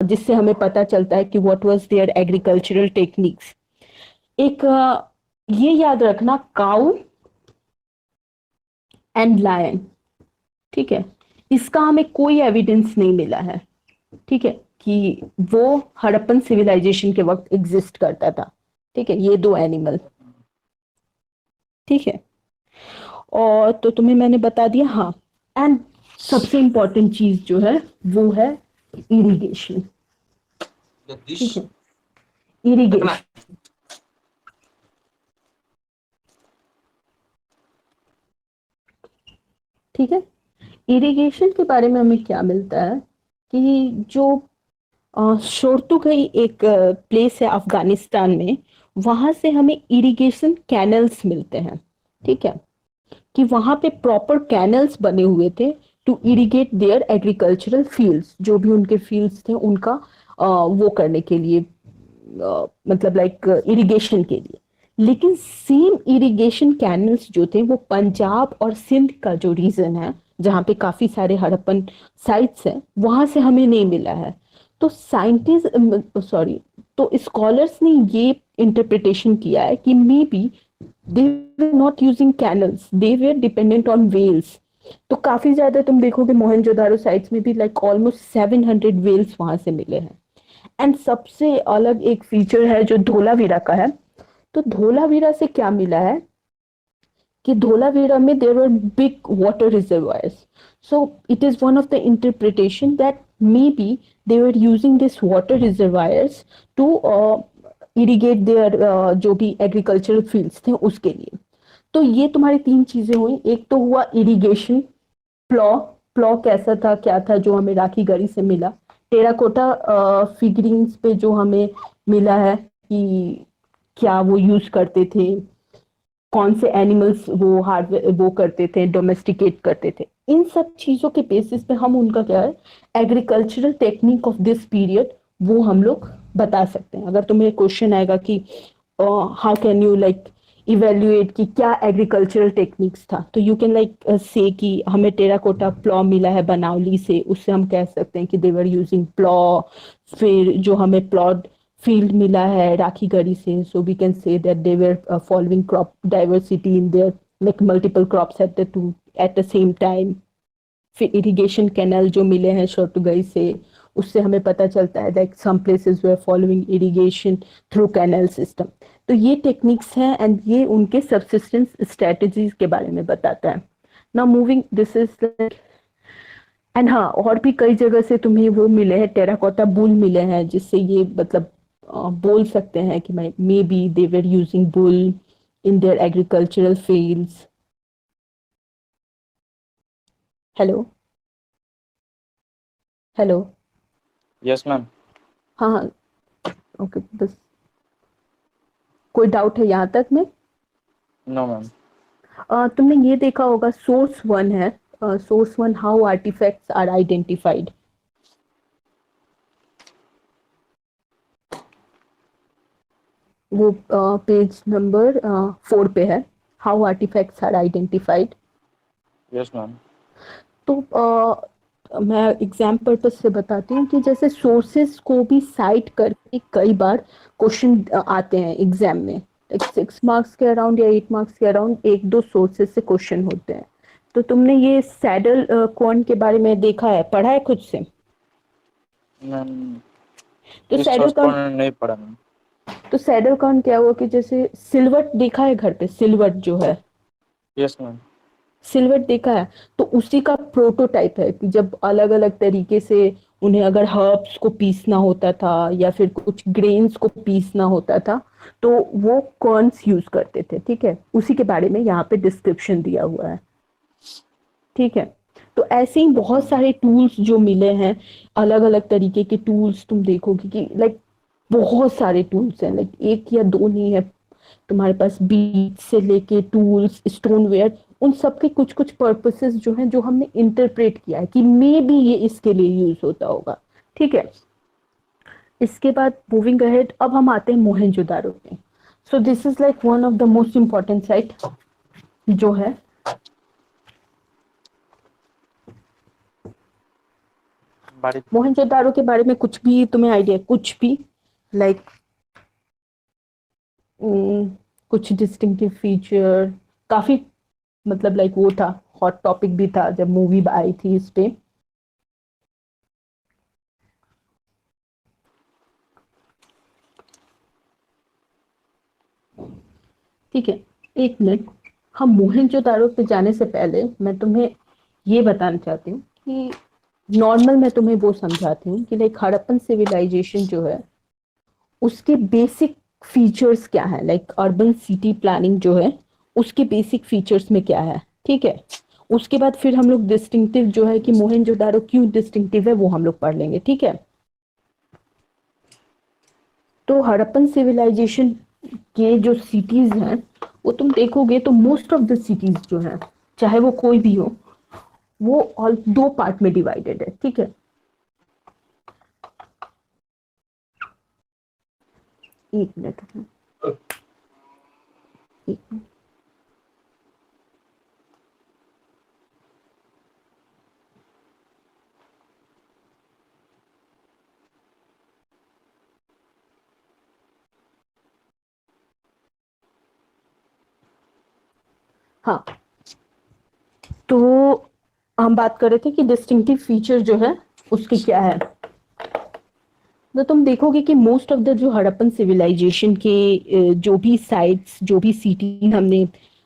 जिससे हमें पता चलता है कि what was their agricultural techniques. एक ये याद रखना, काउ एंड लायन, ठीक है, इसका हमें कोई एविडेंस नहीं मिला है, ठीक है, कि वो हड़प्पन सिविलाइजेशन के वक्त एग्जिस्ट करता था, ठीक है, ये दो एनिमल, ठीक है। और तो तुम्हें मैंने बता दिया, हाँ। एंड सबसे इंपॉर्टेंट चीज जो है वो है इरिगेशन, ठीक है, इरिगेशन। ठीक है, इरिगेशन के बारे में हमें क्या मिलता है कि जो शोरतुगई एक प्लेस है अफगानिस्तान में, वहां से हमें इरिगेशन कैनल्स मिलते हैं, ठीक है, कि वहां पे प्रॉपर कैनल्स बने हुए थे to irrigate their agricultural fields, जो भी उनके फील्ड्स थे उनका वो करने के लिए, मतलब लाइक इरिगेशन के लिए। लेकिन सेम इरिगेशन कैनल्स जो थे वो पंजाब और सिंध का जो रीजन है, जहाँ पे काफी सारे हड़प्पन साइट्स हैं, वहां से हमें नहीं मिला है। तो साइंटिस्ट, सॉरी, तो स्कॉलर्स ने ये इंटरप्रिटेशन किया है कि may be they were not using canals, they were dependent on wells. तो काफी ज्यादा तुम देखोगे मोहनजोदारो साइट्स में भी लाइक ऑलमोस्ट 700 वेल्स वहां से मिले हैं। एंड सबसे अलग एक फीचर है जो धोलावीरा का है। तो धोलावीरा से क्या मिला है कि धोलावीरा में there were big water reservoirs, so it is one of the interpretation that maybe they were using this water reservoirs to irrigate their जो भी एग्रीकल्चरल फील्ड्स थे उसके लिए। तो ये तुम्हारी तीन चीजें हुई, एक तो हुआ इरिगेशन, प्लॉ, प्लॉ कैसा था क्या था जो हमें राखी गढ़ी से मिला, टेराकोटा फिगरिंग्स पे जो हमें मिला है कि क्या वो यूज करते थे, कौन से एनिमल्स वो हार्ड वो करते थे, डोमेस्टिकेट करते थे, इन सब चीजों के बेसिस पे हम उनका क्या है agricultural technique of this period वो हम लोग बता सकते हैं। अगर तुम्हें क्वेश्चन आएगा कि how can you like evaluate कि क्या एग्रीकल्चरल टेक्निक्स था, तो यू कैन लाइक से कि हमें टेराकोटा प्लॉ मिला है बनावली से, उससे हम कह सकते हैं कि दे वर यूजिंग प्लॉ। फिर जो हमें प्लॉट फील्ड मिला है राखी गढ़ी से, so we can say that they were following crop diversity in there like multiple crops at the same time. फिर इरिगेशन कैनल जो मिले हैं शोरतुगई से, उससे हमें पता चलता है that some places they following irrigation through canal system. तो ये टेक्निक्स हैं एंड ये उनके सबसिस्टेंस स्ट्रेटजीज के बारे में बताता है। Now moving this is like, and हाँ और भी कई जगह से तुम्हें वो मिले हैं, टेराकोटा बुल मिले हैं, जिससे ये मतलब बोल सकते हैं कि may be they were using bull in their agricultural fields. Hello, hello. Yes ma'am. हाँ हाँ, ओके, बस कोई डाउट है यहाँ तक में? No ma'am. तुमने ये देखा होगा सोर्स वन है, source one, how artifacts are identified. वो पेज नंबर 4 पे है, how artifacts are identified. Yes ma'am. तो मैं एग्जाम पर्पज से बताती हूँ कि जैसे सोर्सेस को भी साइट करके कई बार क्वेश्चन आते हैं एग्जाम में, 6 मार्क्स के अराउंड या 8 मार्क्स के अराउंड एक दो सोर्सेस से क्वेश्चन होते हैं। तो तुमने ये सैडल कॉर्न के बारे में देखा है, पढ़ा है खुद से? मैम तो इस सैडल सोर्स को कॉर्न, नहीं पढ़ा मैम। तो सैडल कॉर्न क्या हुआ कि जैसे सिल्वट देखा है घर पे, सिल्वट जो है, यस मैम। सिल्वट देखा है, तो उसी का प्रोटोटाइप है कि जब अलग अलग तरीके से उन्हें अगर हर्ब्स को पीसना होता था या फिर कुछ ग्रेन्स को पीसना होता था तो वो कॉर्न्स यूज करते थे, ठीक है, उसी के बारे में यहाँ पे डिस्क्रिप्शन दिया हुआ है, ठीक है। तो ऐसे ही ओके बहुत मैम। सारे टूल्स जो मिले हैं, अलग अलग तरीके के टूल्स तुम देखोगे कि लाइक बहुत सारे टूल्स हैं, लाइक एक या दो नहीं है तुम्हारे पास, बीच से लेके टूल्स, स्टोनवेयर, उन सब के कुछ कुछ पर्पसेस जो हैं जो हमने इंटरप्रेट किया है कि मे बी ये इसके लिए यूज होता होगा, ठीक है। इसके बाद मूविंग अहेड, अब हम आते हैं मोहनजोदारो पे। So this is like one of the most important site जो है, बाड़ी मोहनजोदाड़ो के बारे में कुछ भी तुम्हें आइडिया, कुछ भी लाइक कुछ डिस्टिंक्टिव फीचर, काफी मतलब लाइक वो था, हॉट टॉपिक भी था जब मूवी आई थी इस पे। ठीक है, एक मिनट। हम मोहनजोदाड़ो पे जाने से पहले मैं तुम्हें ये बताना चाहती हूँ कि नॉर्मल मैं तुम्हें वो समझाती हूँ कि लाइक हड़प्पन सिविलाइजेशन जो है उसके बेसिक फीचर्स क्या है, लाइक अर्बन सिटी प्लानिंग जो है उसके बेसिक फीचर्स में क्या है। ठीक है, उसके बाद फिर हम लोग डिस्टिंक्टिव जो है कि मोहनजोदाड़ो क्यों डिस्टिंक्टिव है वो हम लोग पढ़ लेंगे। ठीक है, तो हड़प्पन सिविलाइजेशन के जो सिटीज हैं वो तुम देखोगे तो मोस्ट ऑफ द सिटीज जो है चाहे वो कोई भी हो वो ऑल दो पार्ट में डिवाइडेड है। ठीक है, एक मिनट एक मिनट। हाँ, तो हम बात कर रहे थे कि डिस्टिंक्टिव फीचर जो है उसके क्या है। तो तुम देखोगे कि मोस्ट ऑफ द जो हड़प्पन सिविलाइजेशन के जो भी साइट्स, जो भी सिटी हमने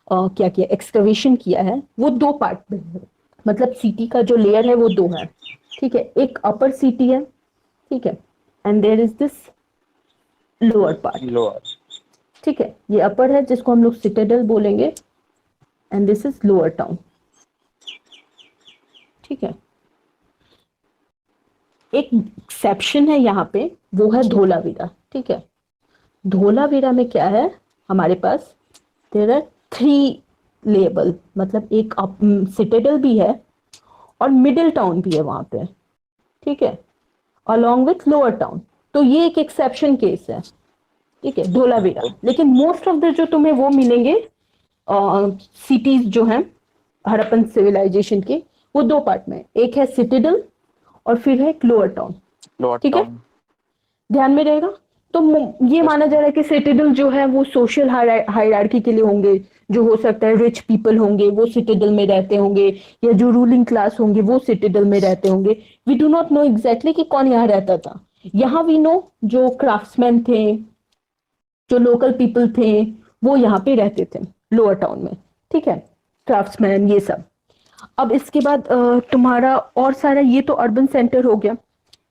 क्या किया, एक्सकवेशन किया है, वो दो पार्ट में है। मतलब सिटी का जो लेयर है वो दो है। ठीक है, एक अपर सिटी है, ठीक है, and there is this lower part. Lower. ठीक है, ये अपर है जिसको हम लोग सिटाडेल बोलेंगे and this is lower town. ठीक है, एक एक्सेप्शन है यहाँ पे, वो है धोलावीरा। ठीक है, धोलावीरा में क्या है हमारे पास, देयर आर थ्री लेबल, मतलब एक सिटाडेल भी है और मिडिल टाउन भी है वहां पे। ठीक है, अलॉन्ग विथ लोअर टाउन। तो ये एक एक्सेप्शन केस है। ठीक है, धोलावीरा। लेकिन मोस्ट ऑफ द जो तुम्हें वो मिलेंगे सिटीज जो हैं हड़प्पन सिविलाइजेशन के, वो दो पार्ट में, एक है सिटाडेल और फिर है एक लोअर टाउन। लोअर ठीक है, टाउन। ध्यान में रहेगा। तो ये यस माना जा रहा है कि सिटाडेल जो है वो सोशल हायरार्की के लिए होंगे, जो हो सकता है रिच पीपल होंगे वो सिटाडेल में रहते होंगे, या जो रूलिंग क्लास होंगे वो सिटाडेल में रहते होंगे। We do not know exactly कि कौन यहाँ रहता था। यहाँ वी नो जो क्राफ्ट्समैन थे, जो लोकल पीपल थे, वो यहाँ पे रहते थे लोअर टाउन में। ठीक है, क्राफ्ट्समैन ये सब। अब इसके बाद तुम्हारा और सारा ये तो अर्बन सेंटर हो गया।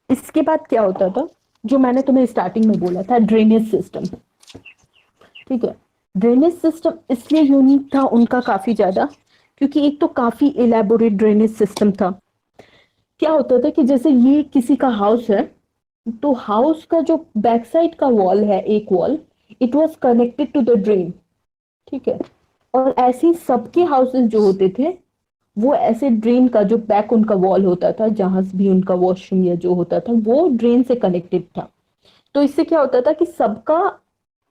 इसके बाद क्या होता था, जो मैंने तुम्हें स्टार्टिंग में बोला था, ड्रेनेज सिस्टम। ठीक है, ड्रेनेज सिस्टम इसलिए यूनिक था उनका काफी ज्यादा क्योंकि एक तो काफी इलेबोरेट ड्रेनेज सिस्टम था। क्या होता था कि जैसे ये किसी का हाउस है, तो हाउस का जो बैक साइड का वॉल है, एक wall, it was connected to the drain. ठीक है, और ऐसे ही सबके हाउसेस जो होते थे वो ऐसे ड्रेन का जो बैक उनका वॉल होता था, जहां भी उनका वॉशरूम या जो होता था वो ड्रेन से कनेक्टेड था। तो इससे क्या होता था कि सबका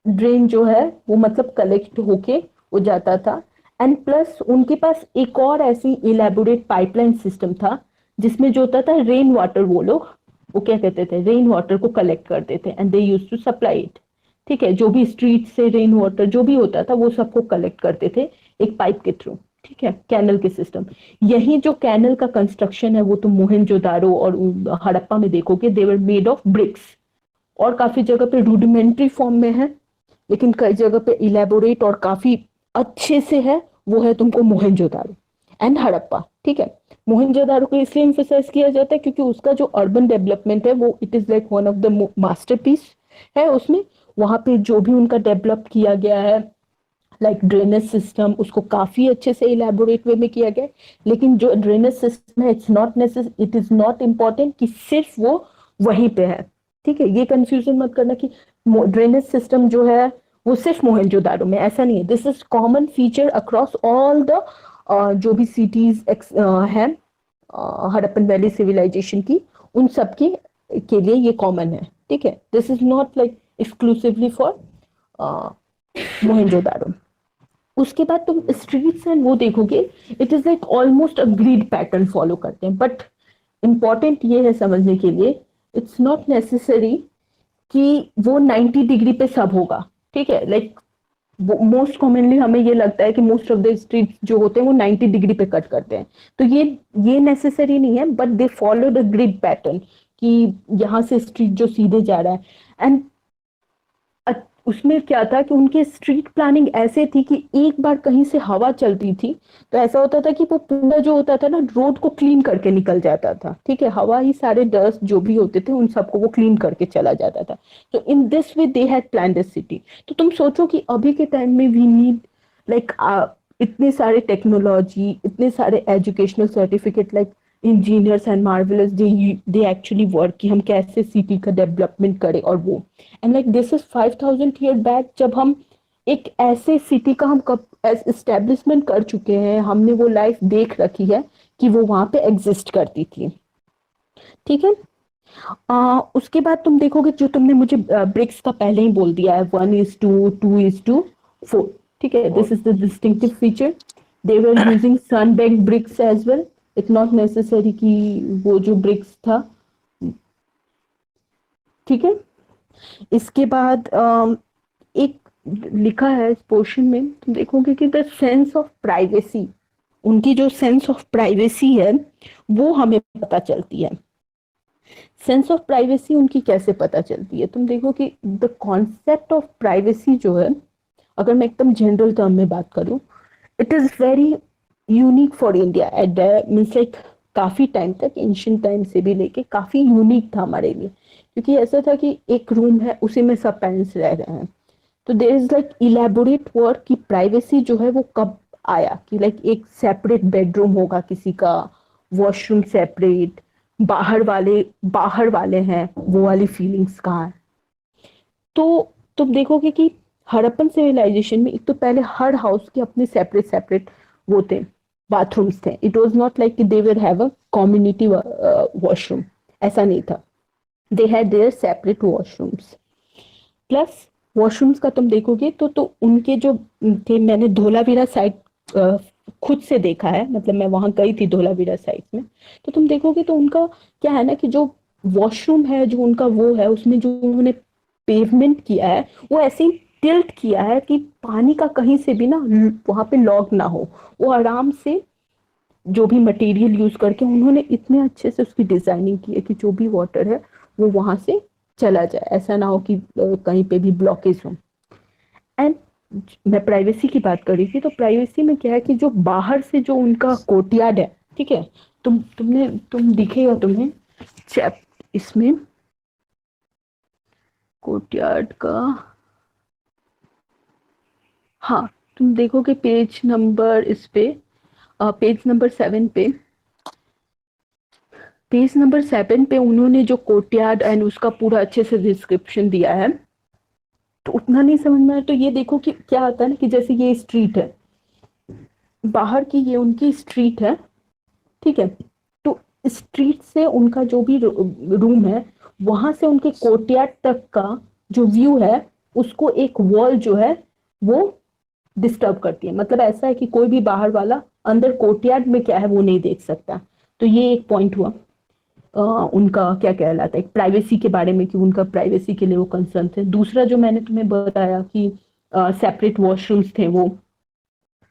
ड्रेन जो है वो मतलब कलेक्ट होके वो जाता था। एंड प्लस उनके पास एक और ऐसी इलेबोरेट पाइपलाइन सिस्टम था जिसमें जो होता था रेन वाटर, वो लोग वो क्या कहते थे, रेन वाटर को कलेक्ट करते थे and they use to supply it. ठीक है, जो भी स्ट्रीट से रेन वाटर जो भी होता था वो सबको कलेक्ट करते थे एक पाइप के थ्रू। ठीक है, कैनल के सिस्टम। यही जो कैनल का कंस्ट्रक्शन है वो तुम मोहनजोदारो और हड़प्पा में देखोगे, दे वर मेड ऑफ ब्रिक्स। और काफी जगह पे रूडिमेंट्री फॉर्म में है, लेकिन कई जगह पे इलेबोरेट और काफी अच्छे से है, वो है तुमको मोहनजोदारो एंड हड़प्पा। ठीक है, मोहनजोदारो को इसलिए एम्फोसाइज किया जाता है क्योंकि उसका जो अर्बन डेवलपमेंट है वो it is like one of the masterpiece है उसमें। वहां पे जो भी उनका डेवलप किया गया है लाइक ड्रेनेज सिस्टम, उसको काफी अच्छे से इलेबोरेट वे में किया गया है। लेकिन जो ड्रेनेज सिस्टम है it's not it is not important कि सिर्फ वो वहीं पे है। ठीक है, ये कंफ्यूजन मत करना कि ड्रेनेज सिस्टम जो है वो सिर्फ मोहनजोदारो में, ऐसा नहीं है। This is common feature across all the जो भी सिटीज हैं हड़प्पन वैली सिविलाइजेशन की, उन सब के लिए ये कॉमन है। ठीक है, this is not like exclusively for Mohenjodaro. उसके बाद तुम स्ट्रीट्स एंड वो देखोगे, it is like almost a grid pattern follow करते हैं। बट इम्पॉर्टेंट ये है समझने के लिए, इट्स नॉट नेसेसरी कि वो 90 डिग्री पे सब होगा, ठीक है। लाइक मोस्ट कॉमनली हमें ये लगता है कि मोस्ट ऑफ द स्ट्रीट जो होते हैं वो 90 डिग्री पे कट करते हैं, तो ये नेसेसरी नहीं है, but they follow the grid pattern कि यहाँ से स्ट्रीट जो सीधे जा रहा है। एंड उसमें क्या था कि उनके स्ट्रीट प्लानिंग ऐसे थी कि एक बार कहीं से हवा चलती थी तो ऐसा होता था कि वो पूरा जो होता था ना रोड को क्लीन करके निकल जाता था, ठीक है। हवा ही सारे डस्ट जो भी होते थे उन सबको वो क्लीन करके चला जाता था। तो in this way they had plan this city. तो तुम सोचो कि अभी के टाइम में वी नीड लाइक इतने सारे टेक्नोलॉजी, इतने सारे educational certificate, like engineers and marvellous they actually work कि हम कैसे सिटी का डेवलपमेंट करें और वो। And like this is 5000 year back, जब हम एक ऐसे सिटी का हम कब एस्टेब्लिशमेंट कर चुके हैं, हमने वो लाइफ देख रखी है कि वो वहां पे एग्जिस्ट करती थी, ठीक है। उसके बाद तुम देखोगे जो तुमने मुझे ब्रिक्स का पहले ही बोल दिया है, 1:2, 2:4, ठीक है। This is the distinctive feature. They were using sun baked bricks as well, it's not necessary कि वो जो ब्रिक्स था, ठीक है। इसके बाद एक लिखा है इस पोर्शन में, तुम देखोगे कि द सेंस ऑफ प्राइवेसी, उनकी जो सेंस ऑफ प्राइवेसी है वो हमें पता चलती है। सेंस ऑफ प्राइवेसी उनकी कैसे पता चलती है, तुम देखो कि द कॉन्सेप्ट ऑफ प्राइवेसी जो है, अगर मैं एकदम जनरल टर्म में बात करूं, it is very unique for India at means like काफी टाइम तक, एंशियंट टाइम से भी लेके काफी यूनिक था हमारे लिए, क्योंकि ऐसा था कि एक रूम है उसी में सब पेरेंट्स रह रहे हैं। तो there is like elaborate work कि प्राइवेसी जो है वो कब आया, कि लाइक एक सेपरेट बेडरूम होगा किसी का, वॉशरूम सेपरेट, बाहर वाले हैं, वो वाली फीलिंग्स कहाँ है। तो तुम देखोगे कि हड़प्पन सिविलाइजेशन में एक तो पहले हर हाउस के अपने सेपरेट सेपरेट वो थे, बाथरूम्स थे। It was not like they will have a community washroom, ऐसा नहीं था। They had there separate washrooms. Plus washrooms का तुम देखोगे तो उनके जो थे, मैंने धोलावीरा साइड खुद से देखा है, मतलब मैं वहां गई थी धोलावीरा साइड में। तो तुम देखोगे तो उनका क्या है ना कि जो वॉशरूम है जो उनका वो है, उसमें जो उन्होंने पेवमेंट किया है वो ऐसे ही टिल्ट किया है कि पानी का कहीं से भी ना वहां पे लॉग ना हो। वो आराम से जो भी मटेरियल यूज करके उन्होंने इतने अच्छे से उसकी डिजाइनिंग की है कि जो भी वाटर है वो वहां से चला जाए, ऐसा ना हो कि कहीं पे भी ब्लॉकेज हो। एंड मैं प्राइवेसी की बात कर रही थी, तो प्राइवेसी में क्या है कि जो बाहर से जो उनका कोर्टयार्ड है, ठीक है, तुम दिखेगा तुम्हें चैप इसमें कोर्टयार्ड का, हाँ, तुम देखोगे पेज नंबर इस पे पेज नंबर 7 पे, उन्होंने जो कोर्टयार्ड एंड उसका पूरा अच्छे से डिस्क्रिप्शन दिया है। तो उतना नहीं समझ में आया तो ये देखो कि क्या होता है ना कि जैसे ये स्ट्रीट है, बाहर की ये उनकी स्ट्रीट है, ठीक है। तो स्ट्रीट से उनका जो भी रूम है, वहां से उनके कोर्टयार्ड तक का जो व्यू है उसको एक वॉल जो है वो डिस्टर्ब करती है। मतलब ऐसा है कि कोई भी बाहर वाला अंदर कोर्टयार्ड में क्या है वो नहीं देख सकता। तो ये एक पॉइंट हुआ उनका क्या कहलाता है प्राइवेसी के बारे में, कि उनका प्राइवेसी के लिए वो कंसर्न थे। दूसरा जो मैंने तुम्हें बताया कि सेपरेट वॉशरूम्स थे वो,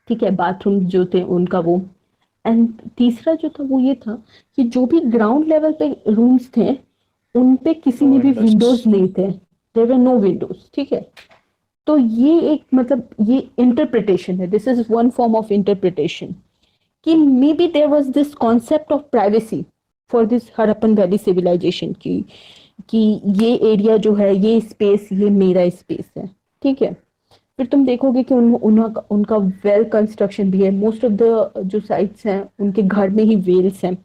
ठीक है, बाथरूम जो थे उनका वो। एंड तीसरा जो था वो ये था कि जो भी ग्राउंड लेवल पे रूम्स थे उन पे किसी में भी विंडोज नहीं थे, देयर वर नो विंडोज, ठीक है। तो ये एक मतलब ये इंटरप्रिटेशन है, this is one form of interpretation कि मे be there was this concept of privacy for this Harappan valley civilisation की, कि ये एरिया जो है, ये स्पेस, ये मेरा स्पेस है, ठीक है। फिर तुम देखोगे कि उनका वेल कंस्ट्रक्शन भी है। मोस्ट ऑफ द जो साइट्स हैं उनके घर में ही वेल्स हैं,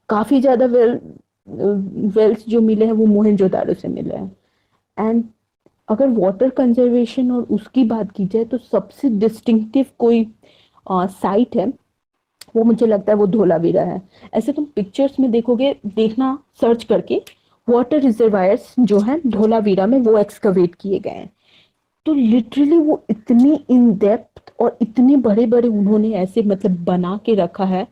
काफी ज्यादा वेल्स जो मिले हैं वो मोहनजोदाड़ो से मिले हैं। एंड अगर वाटर कंजर्वेशन और उसकी बात की जाए तो सबसे डिस्टिंक्टिव कोई साइट है वो मुझे लगता है वो धोलावीरा है। ऐसे तुम पिक्चर्स में देखोगे, देखना सर्च करके, वाटर रिजर्वायर्स जो हैं धोलावीरा में वो एक्सकवेट किए गए हैं। तो लिटरली वो इतनी इन डेप्थ और इतने बड़े बड़े उन्होंने ऐसे मतलब बना के रखा है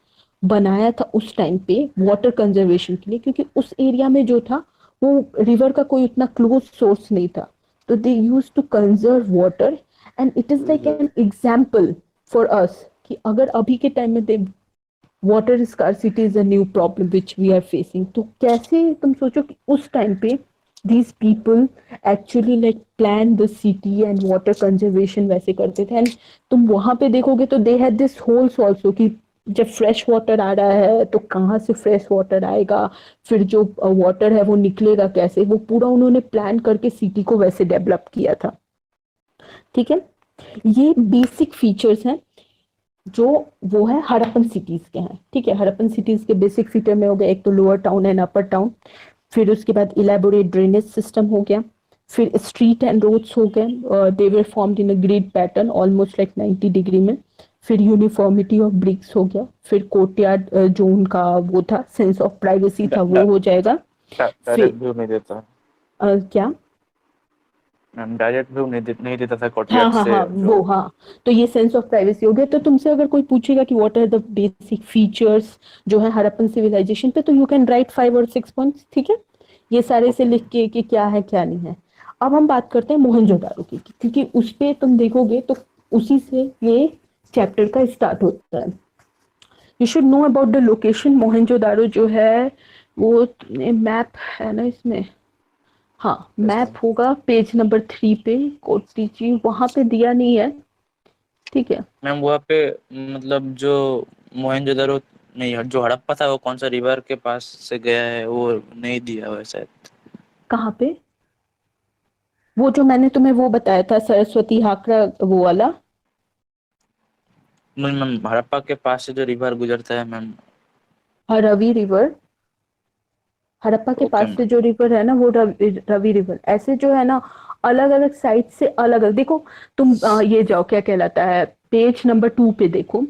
बनाया था उस टाइम पे वाटर कंजर्वेशन के लिए, क्योंकि उस एरिया में जो था वो रिवर का कोई उतना क्लोज सोर्स नहीं था, तो they use to conserve water. And it is like an example for us कि अगर अभी के टाइम में they water scarcity is a new problem which we are facing, तो कैसे तुम सोचो कि उस टाइम पे these people actually like plan the city and water conservation वैसे करते थे। एंड तुम वहां पे देखोगे तो they had this holes also कि जब फ्रेश वाटर आ रहा है तो कहाँ से फ्रेश वाटर आएगा, फिर जो वाटर है वो निकलेगा कैसे, वो पूरा उन्होंने प्लान करके सिटी को वैसे डेवलप किया था। ठीक है, ये बेसिक फीचर्स हैं जो वो है हड़प्पन सिटीज के हैं। ठीक है, हड़प्पन सिटीज के बेसिक फीचर में हो गया एक तो lower town and upper town, फिर उसके बाद इलेबोरेट ड्रेनेज सिस्टम हो गया, फिर स्ट्रीट एंड रोड्स हो गए, they were formed in a grid pattern almost like 90 degree में, फिर यूनिफॉर्मिटी ऑफ ब्रिक्स हो गया, फिर कोर्टयार्ड जो उनका वो था सेंस ऑफ प्राइवेसी था वो हो जाएगा। डायरेक्ट व्यू नहीं देता, क्या मैम डायरेक्ट व्यू नहीं देता था हाँ कोर्टयार्ड हाँ से हाँ जो। वो हाँ, तो ये सेंस ऑफ प्राइवेसी हो गया। तो तुमसे अगर कोई पूछेगा कि what are the basic features जो है हड़प्पन सिविलाइजेशन पे, तो यू कैन राइट 5 और 6 पॉइंट्स। ठीक है, ये सारे से लिख के कि क्या है क्या नहीं है। अब हम बात करते हैं मोहनजोदारो की, क्योंकि उस पे तुम देखोगे तो उसी से ये चैप्टर का स्टार्ट होता है। You should know about the location. Mohenjodaro जो है वो मैप है ना इसमें, हाँ Yes, मैप ma'am. होगा पेज नंबर 3 पे, कोटी जी वहां पे दिया नहीं है। ठीक है, मैम वहाँ पे मतलब जो मोहनजोदड़ो नहीं, जो हड़प्पा था वो कौन सा रिवर के पास से गया है वो नहीं दिया हुआ है शायद। कहाँ पे? वो जो मैंने तुम्हें वो बताया था सरस्वती हाकरा वो वाला। मैम हड़प्पा के पास से जो रिवर गुजरता है मैम। हाँ, रवि रिवर। हड़प्पा के ओके पास मैम। से जो रिवर है ना वो रवि रिवर। ऐसे जो है ना अलग अलग साइड से अलग अलग देखो। तुम ये जाओ क्या कहलाता है पेज नंबर 2 पे देखो,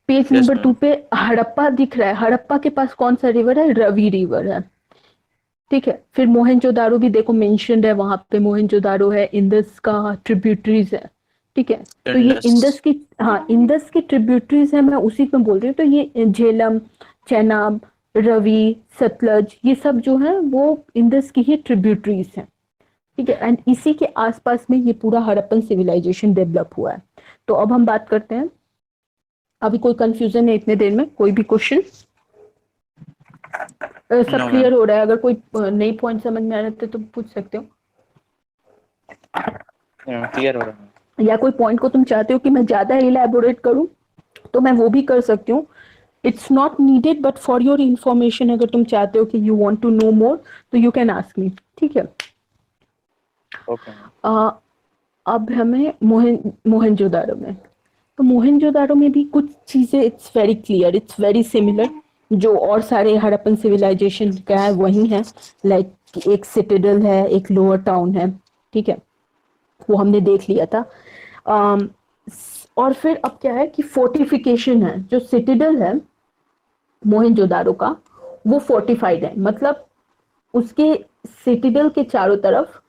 पेज यस नंबर 2 मैम। पे हड़प्पा दिख रहा है, हड़प्पा के पास कौन सा रिवर है? रवि रिवर है। ठीक है, फिर मोहनजोदारो भी देखो मेंशन्ड है वहां पे, मोहनजोदारो है, इंदस का ट्रिब्यूटरीज है। ठीक है, तो ये इंडस। इंदस की, हाँ इंदस की ट्रिब्यूटरीज है, मैं उसी में बोल रही हूँ। तो ये झेलम, चेनाब, रवि, सतलज, ये सब जो है वो इंदस की ही ट्रिब्यूटरीज हैं। ठीक है, एंड इसी के आसपास में ये पूरा हड़प्पन सिविलाइजेशन डेवलप हुआ है। तो अब हम बात करते हैं, अभी कोई कंफ्यूजन है इतने देर में? कोई भी क्वेश्चन? सब नो मैम। क्लियर हो रहा है? अगर कोई नई पॉइंट समझ में आ रहे थे तो पूछ सकते हो, क्लियर हो रहा है। या कोई पॉइंट को तुम चाहते हो कि मैं ज्यादा इलेबोरेट करूं तो मैं वो भी कर सकती हूँ। It's not needed but for your information, अगर तुम चाहते हो कि यू वांट टू नो मोर तो यू कैन आस्क मी। ठीक है, ओके मैम। अब हमें मोहनजोदारो में, तो मोहनजोदारो में भी कुछ चीजें it's very clear, it's very similar जो और सारे हड़प्पन सिविलाइजेशन का है वही है। लाइक एक सिटिडल है, एक लोअर टाउन है। ठीक है, वो हमने देख लिया था। अम, और फिर अब क्या है कि फोर्टिफिकेशन है, जो सिटिडल है मोहनजोदारो का वो फोर्टिफाइड है, मतलब उसके सिटिडल के चारों तरफ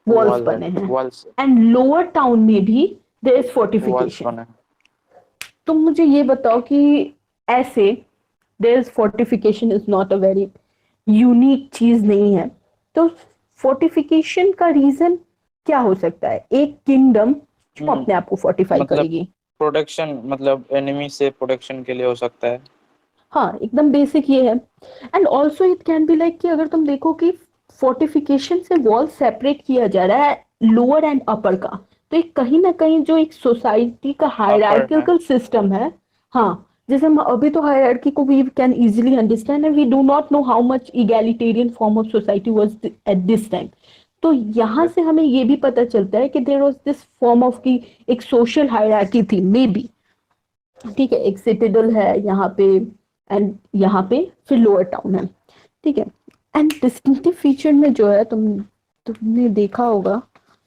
वॉल्स वॉल है, बने हैं। वॉल्स। एंड लोअर टाउन में भी देयर इज वॉल्स फोर्टिफिकेशन। बने। तुम मुझे ये बताओ कि ऐसे there is fortification is not a very unique चीज नहीं है, तो फोर्टिफिकेशन का रीजन क्या हो सकता है? एक किंगडम क्यों अपने आप को फोर्टिफाई मतलब करेगी? प्रोटेक्शन, मतलब एनिमी से प्रोटेक्शन के लिए हो सकता है। हाँ एकदम बेसिक ये है। And also it can be like कि अगर तुम देखो कि फोर्टिफिकेशन से वॉल सेपरेट किया जा रहा है लोअर एंड अपर का, तो एक कहीं ना कहीं जो एक सोसाइटी का अपर है। हायरार्किकल सिस्टम है। हाँ, जैसे हम अभी तो हायरार्की को we can easily understand and we do not know how much egalitarian form of society was at this time. तो यहाँ यस। से हमें ये भी पता चलता है कि there was this form of की एक सोशल हायरार्की थी मे बी। ठीक है, एक सिटिडल है यहाँ पे एंड यहाँ पे फिर लोअर टाउन है। ठीक है, एंड डिस्टिंक्टिव फीचर में जो है तुमने देखा होगा,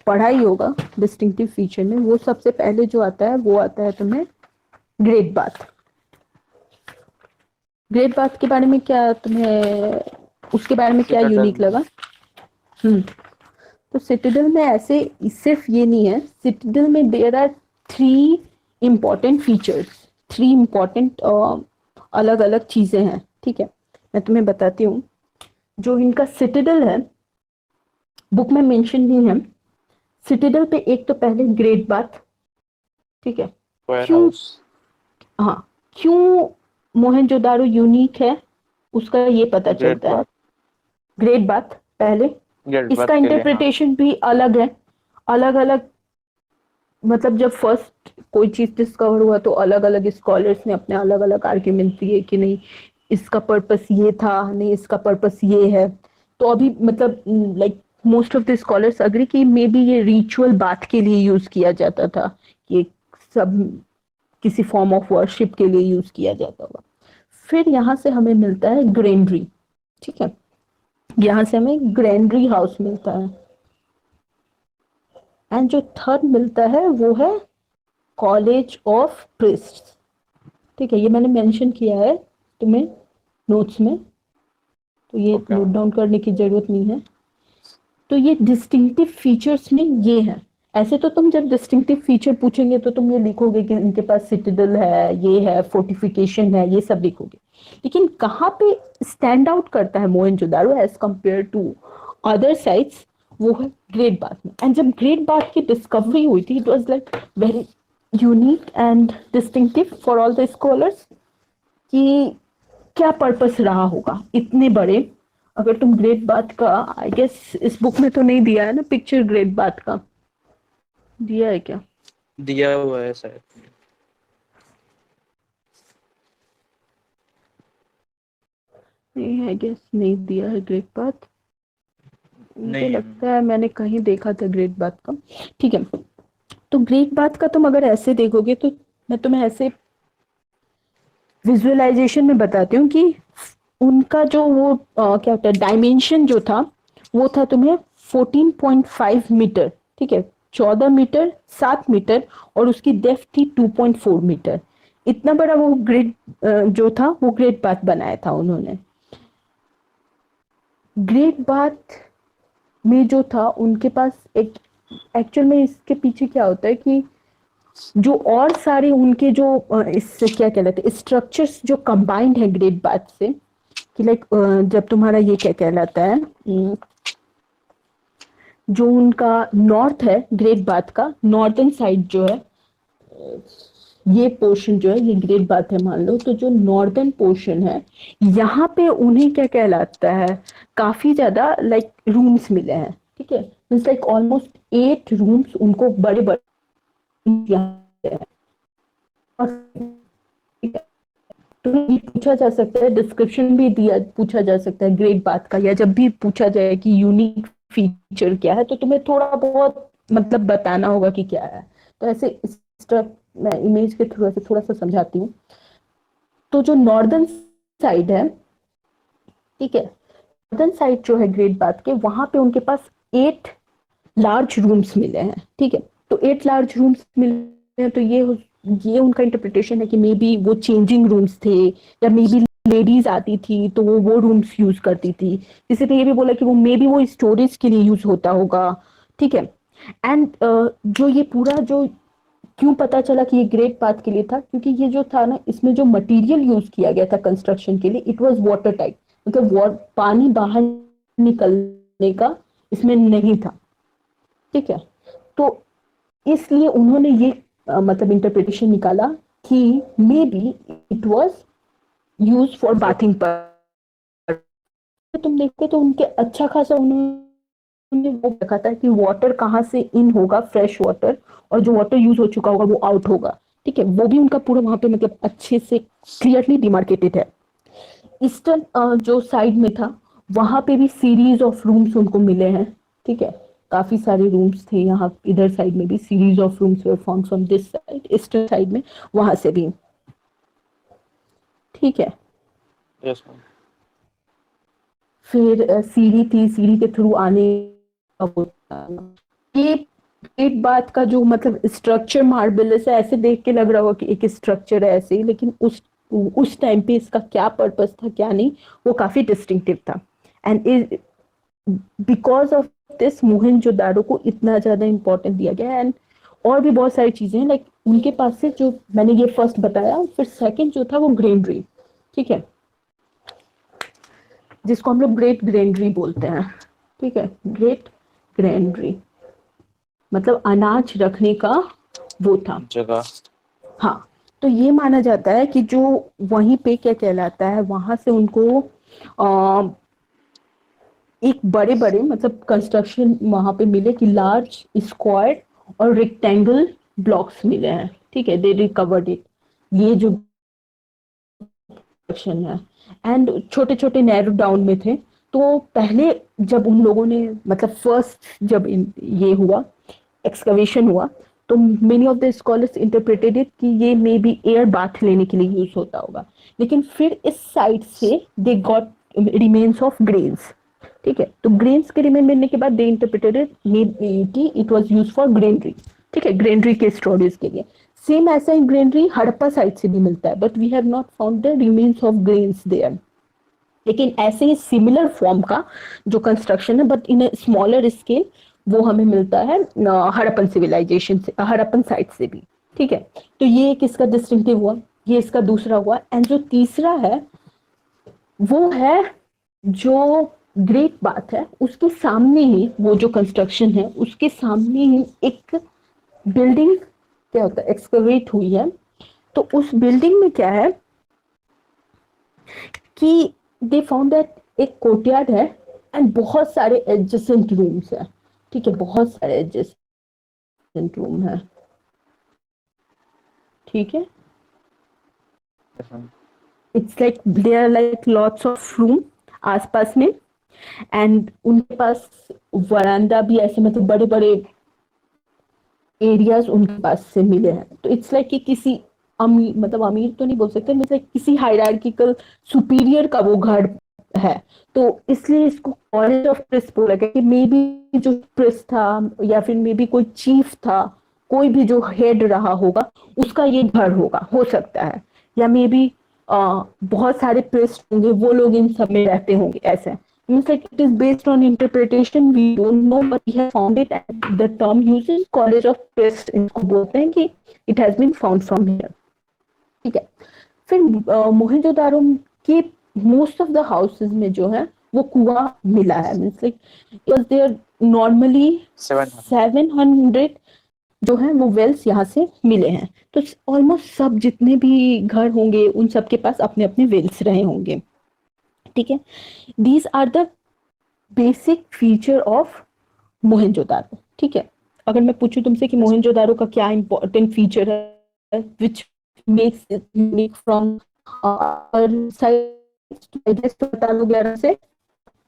पढ़ा ही होगा। डिस्टिंक्टिव फीचर में वो सबसे पहले जो आता है वो आता है तुम्हें ग्रेट बाथ। ग्रेट बाथ के बारे में क्या तुम्हें, उसके बारे में क्या सिटाडेल यूनिक में। लगा? हम्म, तो सिटिडल में ऐसे सिर्फ ये नहीं है, सिटिडल में there are 3 important features. 3 important अलग अलग चीजें हैं, ठीक है। मैं तुम्हें बताती हूँ। जो इनका सिटाडेल है, बुक में मेंशन नहीं है। सिटाडेल पे एक तो पहले ग्रेट बाथ, ठीक है। वेयर क्यों, हाउस। हाँ, क्यों मोहनजोदारो यूनिक है उसका ये पता ग्रेट चलता है। बात। ग्रेट बाथ पहले, ग्रेट इसका बात के लिए, हाँ। इंटरप्रिटेशन भी अलग है, अलग अलग। मतलब जब फर्स्ट कोई चीज डिस्कवर हुआ तो अलग अलग स्कॉलर्स ने अपने अलग अलग आर्ग्यूमेंट दिए कि नहीं इसका पर्पस ये था, नहीं इसका पर्पस ये है। तो अभी मतलब like most of the scholars agree कि मे बी ये रिचुअल बात के लिए यूज किया जाता था, कि सब किसी फॉर्म ऑफ वर्शिप के लिए यूज किया जाता होगा। फिर यहाँ से हमें मिलता है ग्रेनरी, ठीक है। यहाँ से हमें ग्रेनरी हाउस मिलता है। एंड जो थर्ड मिलता है वो है कॉलेज ऑफ प्रीस्ट्स, ठीक है। ये मैंने मेंशन किया है तुम्हें नोट्स में, तो ये ओके नोट मैम। डाउन करने की जरूरत नहीं है। तो ये डिस्टिंक्टिव फीचर्स में ये है। ऐसे तो तुम जब डिस्टिंक्टिव फीचर पूछेंगे तो तुम ये लिखोगे कि इनके पास सिटाडेल है, ये है, फोर्टिफिकेशन है, ये सब लिखोगे। लेकिन कहाँ पे स्टैंड आउट करता है Mohenjodaro as compare to other sites, वो है ग्रेट बाथ में। एंड जब ग्रेट बाथ की डिस्कवरी हुई थी, it was like very unique and distinctive for all the scholars, कि क्या पर्पस रहा होगा इतने बड़े। अगर तुम ग्रेट बाथ का, आई गेस इस बुक में तो नहीं दिया है ना पिक्चर ग्रेट बाथ का, दिया है क्या? दिया हुआ है शायद। नहीं, आई गेस नहीं दिया है ग्रेट बाथ। मुझे नहीं है। लगता है मैंने कहीं देखा था ग्रेट बाथ का, ठीक है। तो ग्रेट बाथ का तुम अगर ऐसे देखोगे तो मैं तुम्हें ऐसे विजुअलाइजेशन में बताती हूँ कि उनका जो वो क्या होता है डायमेंशन जो था, वो था तुम्हें 14.5 मीटर, ठीक है। 14 मीटर, 7 मीटर, और उसकी डेप्थ थी 2.4 मीटर। इतना बड़ा वो ग्रेट जो था वो ग्रेट बाथ बनाया था उन्होंने। ग्रेट बाथ में जो था उनके पास एक, एक्चुअल में इसके पीछे क्या होता है कि जो और सारे उनके जो इससे क्या कहलाते हैं स्ट्रक्चर्स जो कंबाइंड है ग्रेट बाथ से, कि लाइक जब तुम्हारा ये क्या कहलाता है, जो उनका नॉर्थ है ग्रेट बाथ का नॉर्दर्न साइड जो है, ये पोर्शन जो है ये ग्रेट बाथ है मान लो, तो जो नॉर्दर्न पोर्शन है यहाँ पे उन्हें क्या कहलाता है, काफी ज्यादा लाइक रूम्स मिले हैं, ठीक है। मीन्स लाइक ऑलमोस्ट 8 रूम्स उनको बड़े बड़े यहाँ और तो ये पूछा जा सकता है, डिस्क्रिप्शन भी दिया पूछा जा सकता है ग्रेट बाथ का, या जब भी पूछा जाए कि यूनिक फीचर क्या है तो तुम्हें थोड़ा बहुत मतलब बताना होगा कि क्या है। तो ऐसे इस तरह मैं इमेज के थ्रू ऐसे थोड़ा सा समझाती हूँ। तो जो नॉर्दर्न साइड है, ठीक है, नॉर्दर्न साइड जो है ग्रेट बाथ के, वहां पे उनके पास 8 लार्ज रूम्स मिले हैं, ठीक है। तो 8 लार्ज रूम्स मिले हैं, तो ये उनका इंटरप्रिटेशन है कि मे बी वो चेंजिंग रूम्स थे, या मे बी लेडीज आती थी तो वो रूम्स यूज करती थी। किसी ने ये भी बोला कि वो मे बी वो स्टोरेज के लिए यूज होता होगा, ठीक है। एंड जो ये पूरा जो क्यों पता चला कि ये ग्रेट बाथ के लिए था, क्योंकि ये जो था ना इसमें जो मटेरियल यूज किया गया था कंस्ट्रक्शन के लिए, इट वाज वाटर टाइप, मतलब पानी बाहर निकलने का इसमें नहीं था, ठीक है। तो इसलिए उन्होंने ये मतलब इंटरप्रिटेशन निकाला कि may be it was use for bathing पर। तुम देखते तो उनके अच्छा खासा उन्होंने वो रखा था कि वाटर कहाँ से इन होगा, फ्रेश वाटर, और जो वाटर यूज हो चुका होगा वो आउट होगा, ठीक है। वो भी उनका पूरा वहां पे मतलब अच्छे से क्लियरली डिमार्केटेड है। ईस्टर्न जो साइड में था वहां पे भी सीरीज ऑफ रूम्स उनको मिले हैं, ठीक है। काफी सारे रूम्स थे यहाँ, इधर साइड में भी series of rooms were found from this side, eastern side में, वहां से भी, ठीक है। Yes ma'am. फिर सीढ़ी थी, सीढ़ी के थ्रू आने का वो था। ये एक बात का जो मतलब स्ट्रक्चर मार्बल से ऐसे देख के लग रहा होगा कि एक स्ट्रक्चर है ऐसे ही, लेकिन उस टाइम पे इसका क्या पर्पस था क्या नहीं, वो काफी डिस्टिंक्टिव था। And because of this Mohenjodaro को इतना ज्यादा इंपॉर्टेंट दिया गया। एंड और भी बहुत सारी चीजें हैं, लाइक उनके पास से जो मैंने ये फर्स्ट बताया, फिर सेकंड जो था वो ग्रेनरी, ठीक है, जिसको हम लोग ग्रेट ग्रेनरी बोलते हैं, ठीक है, ग्रेट ग्रेनरी मतलब अनाज रखने का वो था। जगह। हाँ, तो ये माना जाता है कि जो वहीं पे क्या कहलाता है, वहां से उनको एक बड़े बड़े मतलब कंस्ट्रक्शन वहां पे मिले कि लार्ज स्क्वायर और रेक्टेंगल ब्लॉक्स मिले हैं, ठीक है, दे रिकवर्ड इट, ये जो सेक्शन है, एंड छोटे छोटे नैरो डाउन में थे। तो पहले जब उन लोगों ने मतलब फर्स्ट जब ये हुआ एक्सकवेशन हुआ, तो many of the scholars interpreted it कि ये मे बी एयर बाथ लेने के लिए यूज होता होगा, लेकिन फिर इस साइड से they got remains of grains, ठीक है, तो ग्रेन्स के रिमेन मिलने के बाद दे इंटरप्रेटेड इट कि it was use for granary, ठीक है, ग्रेनरी के स्टोरेज के लिए। सेम ऐसा ही ग्रेनरी हड़प्पा साइड से भी मिलता है, but we have not found the remains of grains there, लेकिन ऐसे ही सिमिलर फॉर्म का जो कंस्ट्रक्शन है बट इन स्मॉलर स्केल वो हमें मिलता है हड़प्पन सिविलाइजेशन से, हड़प्पन साइट से भी, ठीक है। तो ये एक इसका डिस्टिंक्टिव हुआ, ये इसका दूसरा हुआ, एंड जो तीसरा है वो है जो ग्रेट बात है उसके सामने ही वो जो कंस्ट्रक्शन है उसके सामने ही एक बिल्डिंग क्या होता है एक्सकवेट हुई है। तो उस बिल्डिंग में क्या है कि दे फाउंड दैट एक कोर्टयार्ड है एंड बहुत सारे एडजेसेंट रूम्स है, ठीक है, बहुत सारे एडजेसेंट रूम है, ठीक है, it's like there like lots of room आसपास में, एंड उनके पास वरांडा भी ऐसे मतलब बड़े बड़े एरियाज उनके पास से मिले हैं। तो इट्स लाइक कि किसी अमीर मतलब अमीर तो नहीं बोल सकते, मतलब किसी हायरार्किकल सुपीरियर का वो घर है। तो इसलिए इसको कॉलेज ऑफ प्रेस बोला गया कि मे बी जो प्रेस था या फिर मे बी कोई चीफ था, कोई भी जो हेड रहा होगा उसका ये घर होगा, हो सकता है, या मे बी बहुत सारे प्रेस होंगे वो लोग इन सब में रहते होंगे ऐसे। Means like it is based on interpretation, we don't know, but we have found it at the term uses college of press इसको बोलते हैं कि it has been found from here, ठीक है। फिर मोहनजोदारो के मोस्ट ऑफ द हाउसेज में जो है वो कुआं मिला है, means like it was there normally 700। 700 जो है वो वेल्स यहाँ से मिले हैं। तो ऑलमोस्ट सब जितने भी घर होंगे उन सब के पास अपने अपने वेल्स रहे होंगे, ठीक है। These are the basic feature of Mohenjodaro, ठीक है। अगर मैं पूछूं तुमसे कि मोहनजोदारो का क्या इंपॉर्टेंट फीचर है which makes it unique from side, तो बता दो 11 से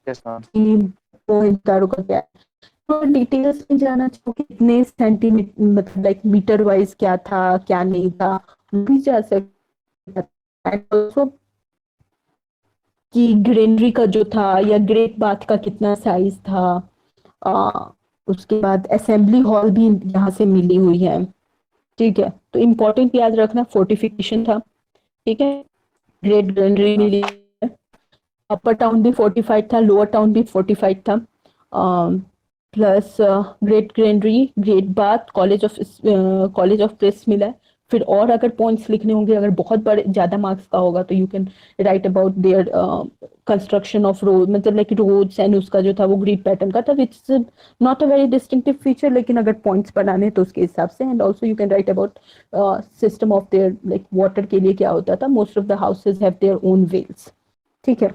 Yes, ma'am. कि मोहनजोदारो का क्या है। तो डिटेल्स में जाना चाहो कितने सेंटीमीटर मतलब लाइक मीटर वाइज क्या था क्या नहीं था, भी जा सकता है। ऑल्सो कि ग्रेनरी का जो था या ग्रेट बाथ का कितना साइज था, आ, उसके बाद असेंबली हॉल भी यहाँ से मिली हुई है, ठीक है। तो इम्पोर्टेंट याद रखना फोर्टिफिकेशन था, ठीक है, ग्रेट ग्रेनरी मिली है, अपर टाउन भी फोर्टिफाइड था, लोअर टाउन भी फोर्टिफाइड था, plus great granary, great bath, college of press मिला है। फिर और अगर पॉइंट्स लिखने होंगे, अगर बहुत बड़े ज्यादा मार्क्स का होगा तो you can write about their construction of road, मतलब लाइक रोड्स एंड उसका जो था वो ग्रिड पैटर्न का था, which is not a very distinctive feature, लेकिन अगर पॉइंट्स बनाने तो उसके हिसाब से। And also you can write about system of their like water के लिए क्या होता था, most of the houses have their own wells, ठीक है।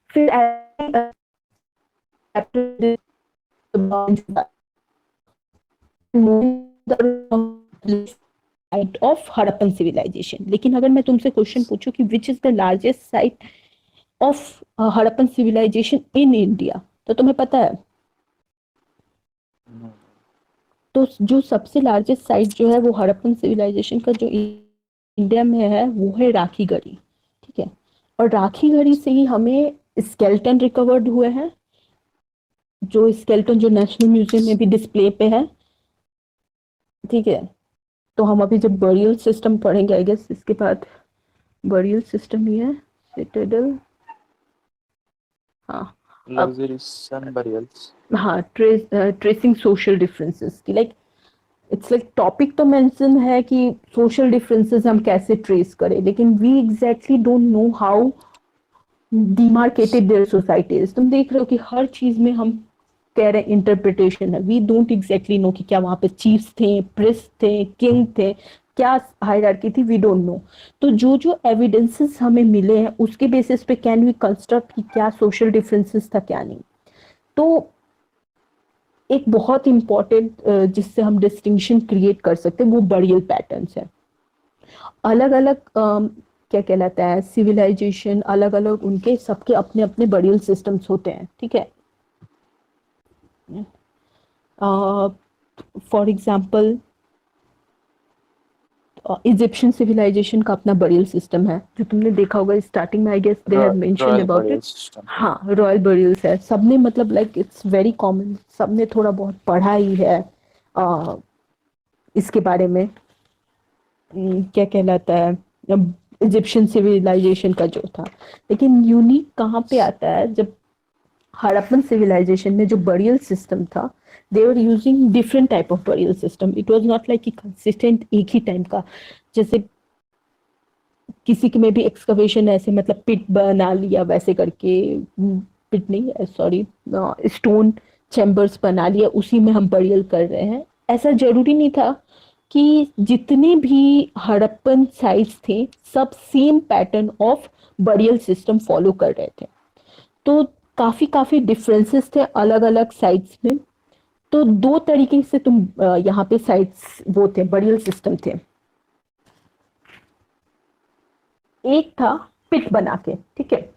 फिर साइट ऑफ हड़प्पन सिविलाइजेशन। लेकिन अगर मैं तुमसे क्वेश्चन पूछूं कि which is the largest site of Harappan civilization in India, तो तुम्हें पता है? No. तो जो सबसे लार्जेस्ट साइट जो है वो हड़प्पन सिविलाइजेशन का जो इंडिया में है वो है राखी गढ़ी, ठीक है। और राखी गढ़ी से ही हमें स्केल्टन रिकवर्ड हुए हैं, जो स्केल्टन जो नेशनल म्यूजियम में भी डिस्प्ले पे है, ठीक है। तो हम अभी जब बरियल सिस्टम पढ़ेंगे आई गेस इसके बाद, बरियल सिस्टम ही है सिटाडेल, हाँ। अब Luxury sun burials. हाँ ट्रेसिंग सोशल डिफरेंसेस की, लाइक इट्स लाइक टॉपिक तो मेंशन है कि सोशल डिफरेंसेस हम कैसे ट्रेस करें, लेकिन we exactly don't know how demarcated their societies. तुम देख रहे हो कि हर चीज में हम कह रहे इंटरप्रिटेशन है, वी डोंट एग्जैक्टली नो कि क्या वहां पे चीफ्स थे, प्रिस्ट थे, किंग थे, क्या हायरार्की थी, वी डोंट नो। तो जो जो एविडेंसेस हमें मिले हैं उसके बेसिस पे कैन वी कंस्ट्रक्ट कि क्या सोशल डिफरेंसेस था क्या नहीं। तो एक बहुत इंपॉर्टेंट जिससे हम डिस्टिंक्शन क्रिएट कर सकते हैं वो बरियल पैटर्न्स है। अलग अलग क्या कहलाता है सिविलाइजेशन, अलग अलग उनके सबके अपने अपने बरियल सिस्टम्स होते हैं, ठीक है। फॉर एग्जाम्पल इजिप्शियन सिविलाइजेशन का अपना बरियल सिस्टम है, जो तुमने देखा होगा स्टार्टिंग में, I guess they have mentioned royal about burial it. System. हाँ, रॉयल बरियल्स है, सबने मतलब लाइक इट्स वेरी कॉमन, सबने थोड़ा बहुत पढ़ा ही है इसके बारे में। क्या कहलाता है इजिप्शियन सिविलाइजेशन का जो था। लेकिन यूनिक कहाँ पे आता है, जब हड़प्पन सिविलाइजेशन में जो बरियल सिस्टम था, they were using different type of burial system, it was not like कि कंसिस्टेंट एक ही टाइम का। जैसे किसी के में भी एक्सकवेशन ऐसे मतलब पिट बना लिया वैसे करके, पिट नहीं सॉरी, स्टोन चैम्बर्स बना लिया, उसी में हम बरियल कर रहे हैं। ऐसा जरूरी नहीं था कि जितने भी हड़प्पन साइट्स थे सब same pattern of burial system follow कर रहे थे। तो काफी काफी डिफरेंसेस थे अलग अलग साइट्स में। तो दो तरीके से तुम यहाँ पे साइट्स वो थे, बरियल सिस्टम थे। एक था पिट बना के, ठीक है,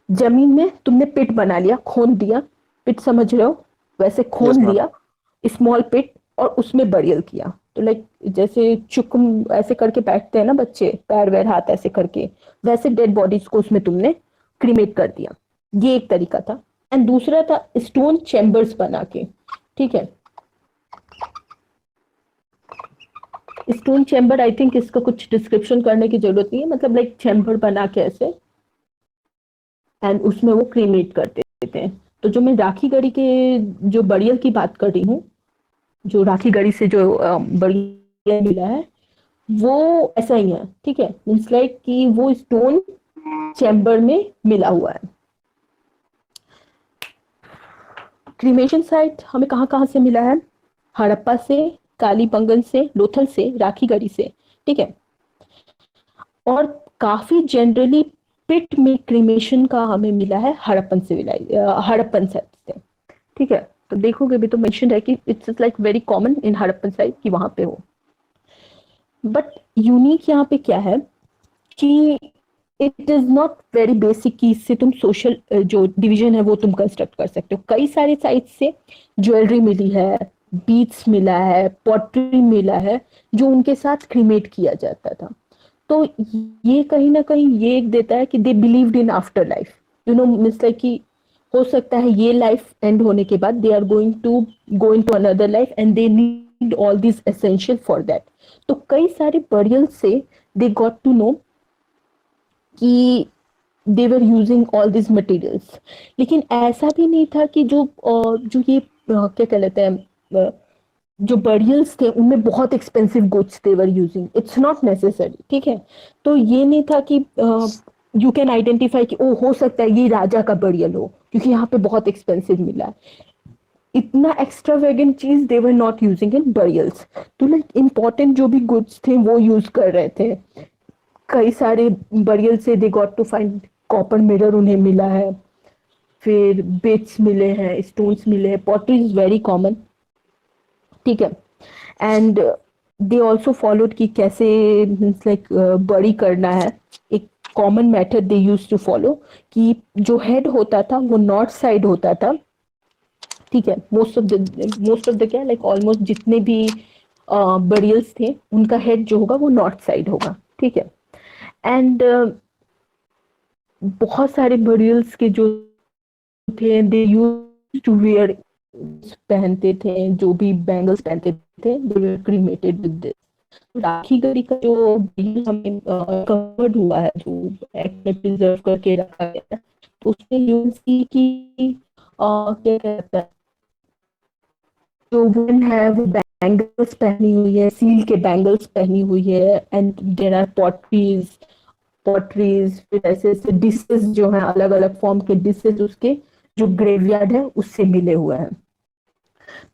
जमीन में तुमने पिट बना लिया, खोन दिया, पिट समझ रहे हो, वैसे यस खोन मैम। लिया स्मॉल पिट और उसमें बरियल किया। तो लाइक जैसे चुकम ऐसे करके बैठते हैं ना बच्चे, पैर वैर हाथ ऐसे करके, वैसे डेड बॉडीज को उसमें तुमने क्रीमेट कर दिया। ये एक तरीका था। एंड दूसरा था स्टोन चैम्बर्स बना के, ठीक है। स्टोन चैम्बर, आई थिंक इसका कुछ डिस्क्रिप्शन करने की जरूरत नहीं है, मतलब लाइक चैम्बर बना के ऐसे, एंड उसमें वो क्रीमेट करते थे। तो जो मैं राखी गढ़ी के जो बरियल की बात कर रही हूँ, जो राखी गढ़ी से जो बरियल मिला है वो ऐसा ही है, ठीक है। मीन्स लाइक कि वो स्टोन चैम्बर में मिला हुआ है। क्रीमेशन साइट हमें कहाँ कहाँ से मिला है, हड़प्पा से, कालीबंगन से, लोथल से, राखी गढ़ी से, ठीक है। और काफी जनरली पिट में क्रीमेशन का हमें मिला है हड़प्पन साइट से, ठीक है। तो देखोगे भी तो मेंशन है कि it's like very common in Harappan site कि वहां पे हो। बट यूनिक यहाँ पे क्या है कि it is not very basic कि इससे तुम सोशल जो डिवीजन है वो तुम कंस्ट्रक्ट कर सकते हो। कई सारे साइट से ज्वेलरी मिली है, बीट्स मिला है, पॉटरी मिला है, जो उनके साथ क्रीमेट किया जाता था। तो ये कहीं ना कहीं ये एक देता है कि they believed in after life, you know, means like कि हो सकता है ये लाइफ एंड होने के बाद they are going to go into another life and they need all this essential for that. तो कई सारे बरियल से दे गॉट टू नो कि they were using all this materials. लेकिन ऐसा भी नहीं था कि जो ये क्या कहते हैं जो बरियल्स थे उनमें बहुत expensive goods they were using, it's not necessary, ठीक है। तो ये नहीं था कि यू कैन आइडेंटिफाई कि ओ हो सकता है ये राजा का बरियल हो क्योंकि यहाँ पे बहुत एक्सपेंसिव मिला है। इतना एक्स्ट्रावेगेंट चीज they were not using in burials. तो लाइक इंपॉर्टेंट जो भी गुड्स थे वो यूज कर रहे थे। कई सारे बरियल से they got to find copper mirror उन्हें मिला है, फिर बिट्स मिले हैं, स्टोन्स मिले हैं, पॉटरी इज वेरी कॉमन, ठीक है। एंड दे ऑल्सो फॉलोड कि कैसे मीन्स लाइक बड़ी करना है। एक common method they use to follow कि जो हेड होता था वो नॉर्थ साइड होता था, ठीक है। मोस्ट ऑफ द क्या लाइक ऑलमोस्ट जितने भी बरियल्स थे उनका हेड जो होगा वो नॉर्थ साइड होगा, ठीक है। एंड बहुत सारे बरियल्स के जो थे दे यूज टू वेयर, पहनते थे, जो भी बैंगल्स पहनते थे they were cremated with this. Rakhi Garhi का जो बिल हमें कवर्ड हुआ है, जो एक्ट में प्रिजर्व करके रखा गया है, तो उसमें यूज की कि क्या कहता है जो वुमन है वो बैंगल्स पहनी हुई है, सील के बैंगल्स पहनी हुई है, एंड देयर आर पॉटरीज, फिर ऐसे ऐसे डिशेस जो हैं, अलग अलग फॉर्म के डिशेस उसके जो ग्रेवयार्ड है उससे मिले हुए हैं।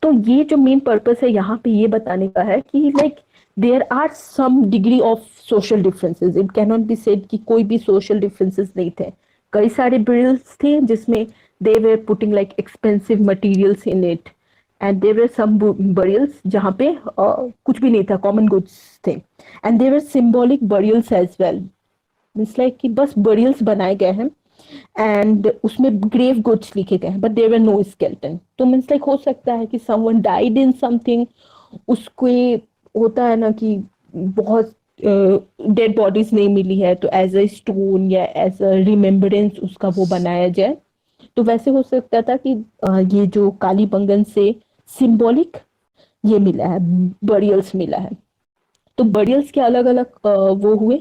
तो ये जो मेन पर्पस है यहाँ पे ये बताने का है कि like there are some degree of social differences, it can not be said कि कोई भी सोशल डिफरेंसेस नहीं थे। कई सारे बिल्स थे जिसमें they were putting like expensive materials in it, and there were some burials जहाँ पे कुछ भी नहीं था, कॉमन गुड्स थे, and there were symbolic burials as well, means like कि बस बरियल्स बनाए गए हैं एंड उसमें ग्रेव गुड्स लिखे गए हैं but there were no skeleton. तो मीन्स लाइक हो सकता है कि समवन डाइड इन समथिंग, उसको होता है ना कि बहुत डेड बॉडीज नहीं मिली है तो एज अ स्टोन या एज अ रिमेम्बरेंस उसका वो बनाया जाए। तो वैसे हो सकता था कि ये जो कालीबंगन से सिंबॉलिक ये मिला है, बरियल्स मिला है। तो बरियल्स के अलग अलग वो हुए,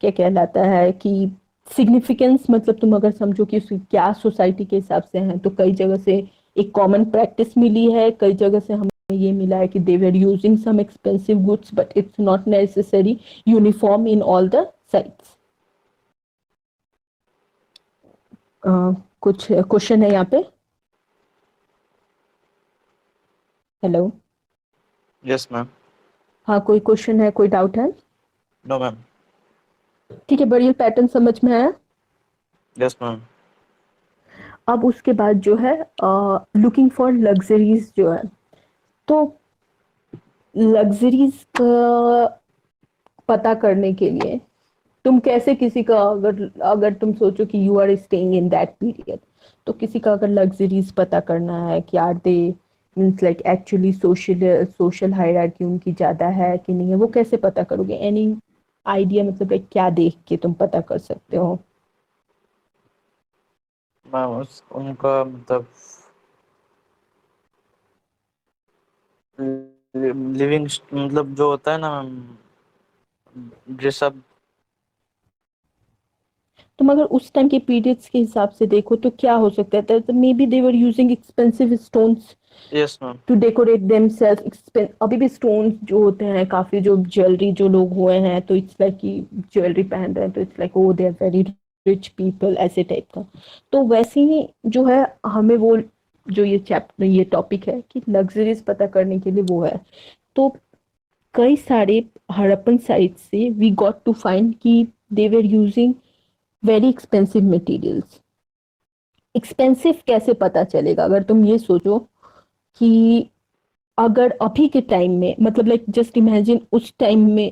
क्या कहलाता है कि सिग्निफिकेंस, मतलब तुम अगर समझो कि उसकी क्या सोसाइटी के हिसाब से है, तो कई जगह से एक कॉमन प्रैक्टिस मिली है, कई जगह से हमें ये मिला है कि they were using some expensive goods but it's not necessary uniform in all the sites. कुछ क्वेश्चन है यहाँ पे? हेलो? Yes ma'am. हाँ, कोई क्वेश्चन है, कोई डाउट है? No ma'am. ठीक है, बढ़िया, पैटर्न समझ में आया। Yes ma'am. अब उसके बाद जो है लुकिंग फॉर लग्जरीज जो है, तो लग्जरीज का पता करने के लिए तुम कैसे किसी का, अगर अगर तुम सोचो कि you are staying in that period, तो किसी का अगर लग्जरीज पता करना है कि are they means like actually social social hierarchy उनकी ज्यादा है कि नहीं है, वो कैसे पता करोगे? एनी आइडिया, मतलब लाइक क्या देख के तुम पता कर सकते हो? मैम उस उनका मतलब लिविंग मतलब जो होता है ना मैम, ड्रेसअप। तुम अगर उस टाइम के पीरियड्स के हिसाब से देखो तो क्या हो सकता है, तो maybe they were using expensive stones yes ma'am. To decorate themselves. अभी भी स्टोन्स जो होते हैं, काफी जो ज्वेलरी जो लोग हुए हैं, तो इट्स लाइक कि ज्वेलरी पहन रहे हैं तो it's like oh they are very rich people, ऐसे टाइप का। तो वैसे ही जो है हमें वो जो ये चैप्टर ये टॉपिक है कि लग्जरीज पता करने के लिए वो है। तो कई सारे हड़प्पन साइट से वी गॉट टू फाइंड कि they were using very expensive materials. Expensive कैसे पता चलेगा? अगर तुम ये सोचो कि अगर अभी के टाइम में, मतलब लाइक जस्ट इमेजिन उस टाइम में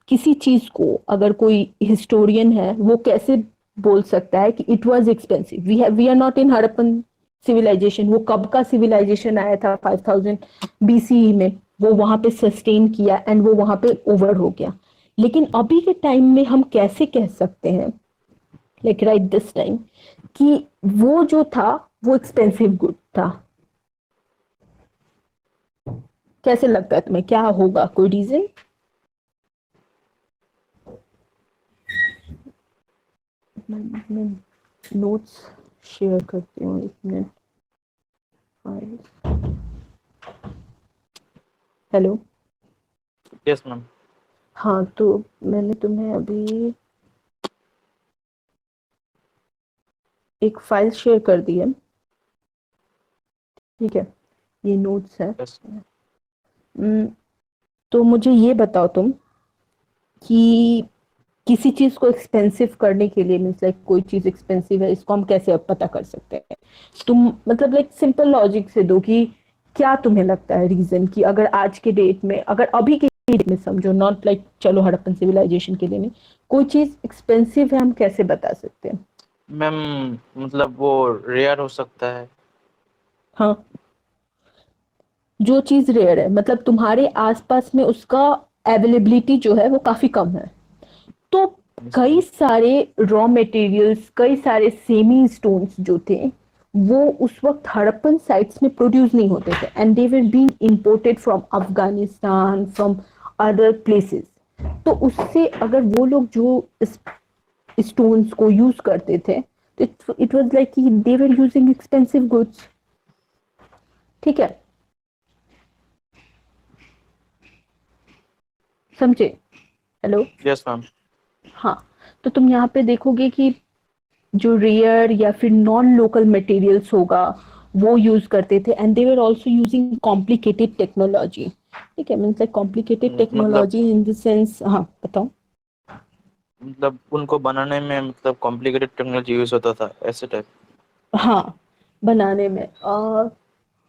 किसी चीज को अगर कोई हिस्टोरियन है वो कैसे बोल सकता है कि it was expensive? We are not in Harappan civilization. वो कब का सिविलाइजेशन आया था? 5000 बीसीई में वो वहां पे सस्टेन किया एंड वो वहां पे ओवर हो गया। लेकिन अभी के टाइम में हम कैसे कह सकते हैं, लाइक राइट दिस टाइम, कि वो जो था वो एक्सपेंसिव गुड था? कैसे लगता है तुम्हें, क्या होगा, कोई रीजन? मैं नोट्स शेयर करती हूँ, एक मिनट। हेलो? Yes ma'am. हाँ, तो मैंने तुम्हें अभी एक फाइल शेयर कर दी है, ठीक है? ये नोट्स है। यस। तो मुझे ये बताओ तुम कि किसी चीज को एक्सपेंसिव करने के लिए, मीन्स लाइक कोई चीज एक्सपेंसिव है, इसको हम कैसे अब पता कर सकते हैं? तुम मतलब लाइक सिंपल लॉजिक से दो कि क्या तुम्हें लगता है रीजन कि अगर आज के डेट में, अगर अभी के डेट में समझो, नॉट लाइक चलो हड़प्पन सिविलाइजेशन के लिए नहीं, कोई चीज एक्सपेंसिव है, हम कैसे बता सकते हैं? मैम मतलब वो रेयर हो सकता है। हाँ, जो चीज रेयर है मतलब तुम्हारे आसपास में उसका अवेलेबिलिटी जो है वो काफी कम है। तो यस कई मैम। सारे रॉ मटेरियल्स, कई सारे सेमी स्टोन्स जो थे वो उस वक्त हड़प्पन साइट्स में प्रोड्यूस नहीं होते थे, and they were being imported from Afghanistan, from other places. तो उससे अगर वो लोग जो स्टोन्स को यूज करते थे, तो it was like they were using expensive goods. ठीक है, समझे? हेलो। Yes ma'am. हाँ, तो तुम यहाँ पे देखोगे कि जो रेयर या फिर नॉन लोकल मटेरियल्स होगा वो यूज करते थे, and they were also using complicated technology. ठीक है, मीन्स लाइक कॉम्प्लिकेटेड मतलब टेक्नोलॉजी इन द सेंस, हाँ बताओ। उनको बनाने में मतलब कॉम्प्लिकेटेड टेक्नोलॉजी यूज होता था ऐसे टाइप। हाँ, बनाने में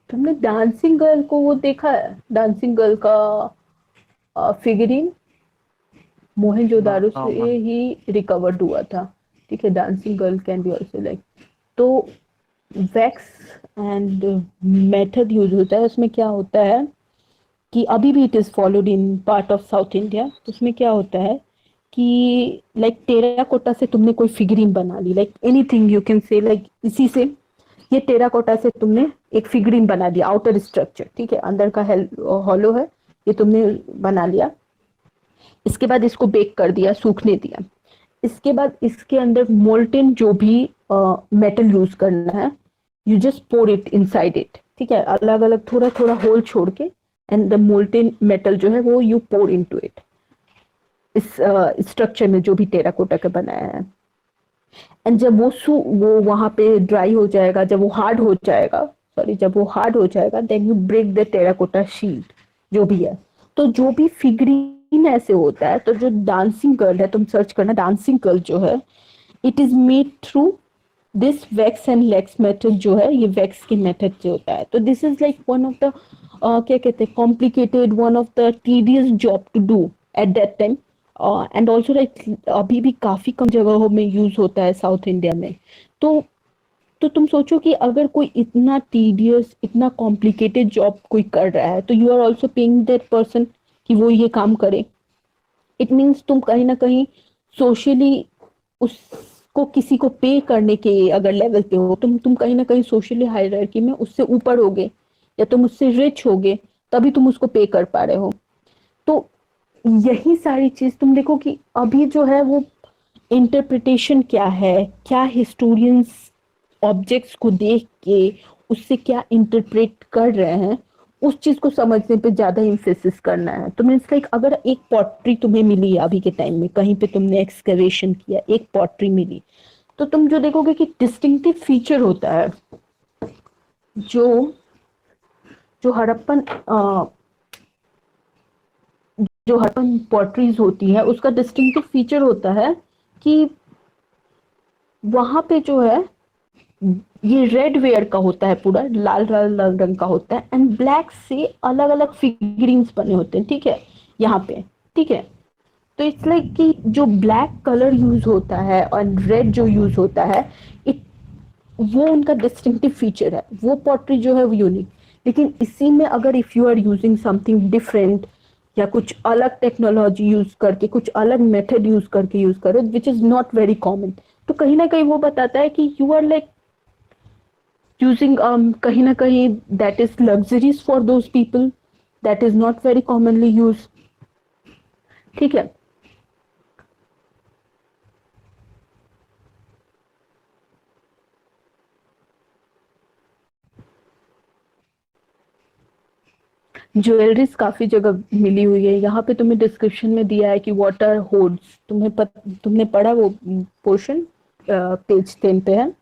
तुमने डांसिंग गर्ल को वो देखा है, डांसिंग गर्ल का फिगरिन मोहनजोदारो हाँ से मैम। ही रिकवर्ड हुआ था। ठीक है, dancing girl can be also like, तो वैक्स एंड मेथड यूज होता है। उसमें क्या होता है कि अभी भी it is followed in part of south India. उसमें क्या होता है कि लाइक टेराकोटा से तुमने कोई फिगरिंग बना ली, like anything you can say, like इसी से ये टेराकोटा से तुमने एक फिगरिंग बना दिया, आउटर स्ट्रक्चर, ठीक है, अंदर का हॉलो है, ये तुमने बना लिया। इसके बाद इसको बेक कर दिया, सूखने दिया। इसके बाद इसके अंदर मोल्टेन जो भी मेटल यूज करना है, you just pour it inside it. ठीक है, अलग अलग थोड़ा थोड़ा होल छोड़ के, एंड द मोल्टेन मेटल जो है वो यू पोर इनटू इट, इस स्ट्रक्चर में जो भी टेराकोटा का बनाया है। एंड जब वो वहां पे ड्राई हो जाएगा, जब वो हार्ड हो जाएगा, सॉरी, जब वो हार्ड हो जाएगा, then you break the terracotta sheet जो भी है। तो जो भी फिगरीन ऐसे होता है, तो जो डांसिंग गर्ल है, तुम सर्च करना डांसिंग गर्ल जो है, it is made through this wax and lax method. जो है ये वैक्स की मेथड से होता है। तो this is like one of the क्या कहते हैं, complicated, one of the tedious job to do at that time. And also like अभी भी काफी कम जगहों में यूज होता है साउथ इंडिया में। तो तुम सोचो कि अगर कोई इतना टीडियस, इतना कॉम्प्लिकेटेड जॉब कोई कर रहा है, तो you are also paying that person कि वो ये काम करे। इट मीन्स तुम कहीं ना कहीं सोशली उसको, किसी को पे करने के अगर लेवल पे हो, तुम कहीं ना कहीं सोशली हायरार्की में उससे ऊपर होगे, या तुम उससे रिच होगे, तभी तुम उसको पे कर पा रहे हो। तो यही सारी चीज तुम देखो कि अभी जो है वो इंटरप्रिटेशन क्या है, क्या हिस्टोरियंस ऑब्जेक्ट्स को देख के उससे क्या इंटरप्रेट कर रहे हैं, उस चीज को समझने पे ज्यादा इम्फेसिस करना है। तो मीन्स लाइक अगर एक पॉटरी तुम्हें मिली है अभी के टाइम में, कहीं पे तुमने एक्सकवेशन किया, एक पॉटरी मिली, तो तुम जो देखोगे कि डिस्टिंक्टिव फीचर होता है, जो जो हड़प्पन जो हड़प्पन पॉटरीज होती है, उसका डिस्टिंक्टिव फीचर होता है कि वहां पे जो है ये रेड वेयर का होता है, पूरा लाल लाल लाल रंग का होता है, एंड ब्लैक से अलग अलग फिगरिंग्स बने होते हैं। ठीक है, यहाँ पे, ठीक है। तो इट्स लाइक कि जो ब्लैक कलर यूज होता है और रेड जो यूज होता है, इट वो उनका डिस्टिंक्टिव फीचर है, वो पॉटरी जो है वो यूनिक। लेकिन इसी में अगर if you are using something different, या कुछ अलग टेक्नोलॉजी यूज करके, कुछ अलग मेथड यूज करके यूज करो, which is not very common, तो कहीं ना कहीं वो बताता है कि you are like using kahin na kahin that is luxuries for those people, that is not very commonly used। ठीक है, ज्वेलरीज काफी जगह मिली हुई है। यहाँ पे तुम्हें डिस्क्रिप्शन में दिया है कि व्हाट आर होड्स। तुमने पढ़ा वो पोर्शन, पेज 10 पे है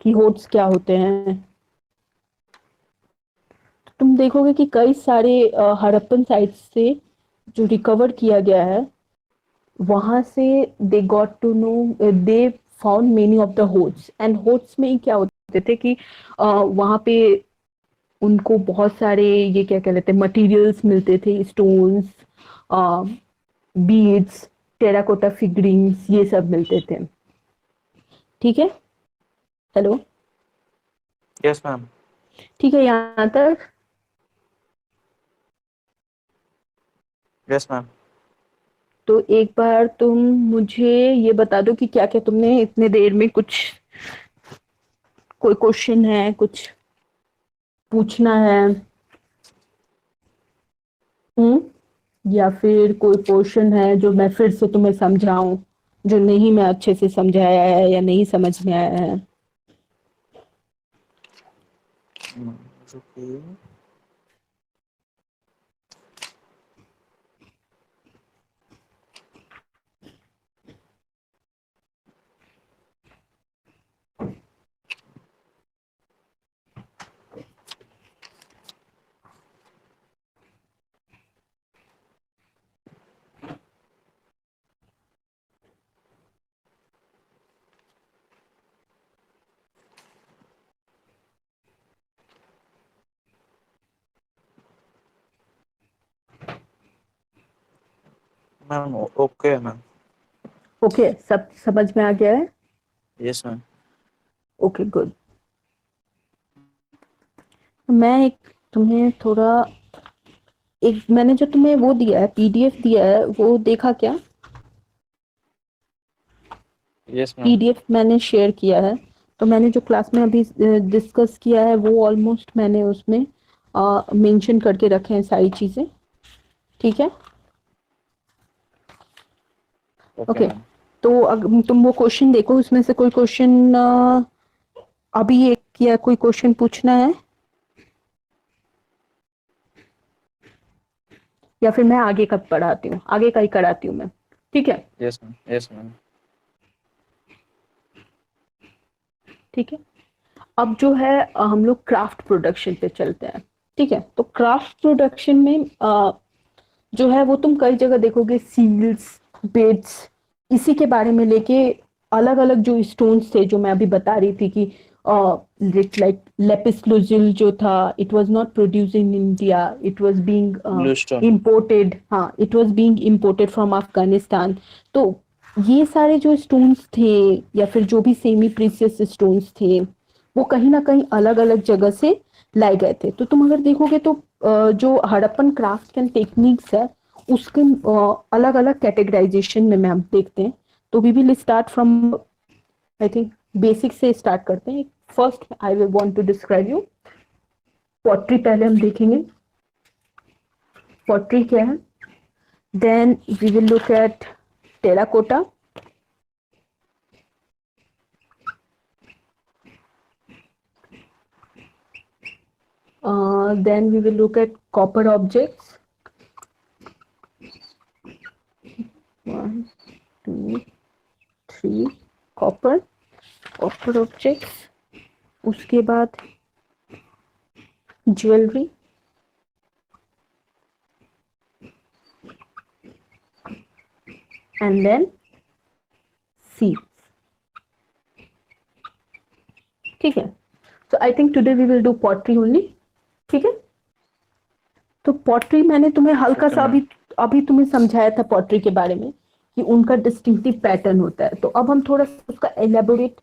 कि होड्स क्या होते हैं। तुम देखोगे कि कई सारे हड़प्पन साइट्स से जो रिकवर किया गया है, वहां से they got to know, they found many of the hoards. And hoards में ही क्या होते थे कि वहां पे उनको बहुत सारे, ये क्या कहते हैं, मटेरियल्स मिलते थे, स्टोन्स, बीड्स, टेराकोटा फिगरिंग्स, ये सब मिलते थे। ठीक है, हेलो, यस मैम। ठीक है यहाँ तक। Yes ma'am. तो एक बार तुम मुझे ये बता दो कि क्या क्या तुमने इतने देर में, कुछ कोई क्वेश्चन है, कुछ पूछना है? या फिर कोई पोर्शन है जो मैं फिर से तुम्हें समझाऊं, जो नहीं मैं अच्छे से समझाया है या नहीं समझ में आया है? रुकिए। मैम ओके है मैम। ओके, सब समझ में आ गया है? Yes ma'am. Okay, good. मैं एक तुम्हें थोड़ा एक मैंने जो तुम्हें वो दिया है, पीडीएफ दिया है, वो देखा क्या? Yes ma'am. पीडीएफ मैंने शेयर किया है। तो मैंने जो क्लास में अभी डिस्कस किया है वो ऑलमोस्ट मैंने उसमें मेंशन करके रखे हैं सारी चीजें। ठीक है? Okay okay. मैम। तो अगर तुम वो क्वेश्चन देखो, उसमें से कोई क्वेश्चन अभी एक या कोई क्वेश्चन पूछना है, या फिर मैं आगे का पढ़ाती हूँ, आगे का ही कराती हूँ मैं। ठीक है? Yes ma'am. Yes ma'am. ठीक है। अब जो है हम लोग क्राफ्ट प्रोडक्शन पे चलते हैं। ठीक है? तो क्राफ्ट प्रोडक्शन में जो है वो तुम कई जगह देखोगे, सील्स, बेड्स, इसी के बारे में लेके अलग अलग जो स्टोन्स थे, जो मैं अभी बता रही थी कि लाइक लेपिस लुजुल जो था, it was not produce in India, it was being blue stone. Imported. हाँ, it was being imported from Afghanistan. तो ये सारे जो स्टोन्स थे, या फिर जो भी सेमी प्रीसियस स्टोन्स थे, वो कहीं ना कहीं अलग अलग जगह से लाए गए थे। तो तुम अगर देखोगे तो जो हड़प्पन क्राफ्ट एंड टेक्निक्स है, उसके अलग अलग कैटेगराइजेशन में हम देखते हैं। तो we will start from, I think basic से स्टार्ट करते हैं। First I will want to describe you pottery. पहले हम देखेंगे पॉटरी क्या है, then we will look at terracotta, then we will look at copper objects. 1, 2, 3 copper objects. उसके बाद ज्वेलरी, and then seeds. ठीक है? So I think today we will do pottery only. ठीक है? तो पॉटरी मैंने तुम्हें हल्का सा अभी तुम्हें समझाया था पॉटरी के बारे में, कि उनका डिस्टिंक्टिव पैटर्न होता है। तो अब हम थोड़ा सा उसका एलेबोरेट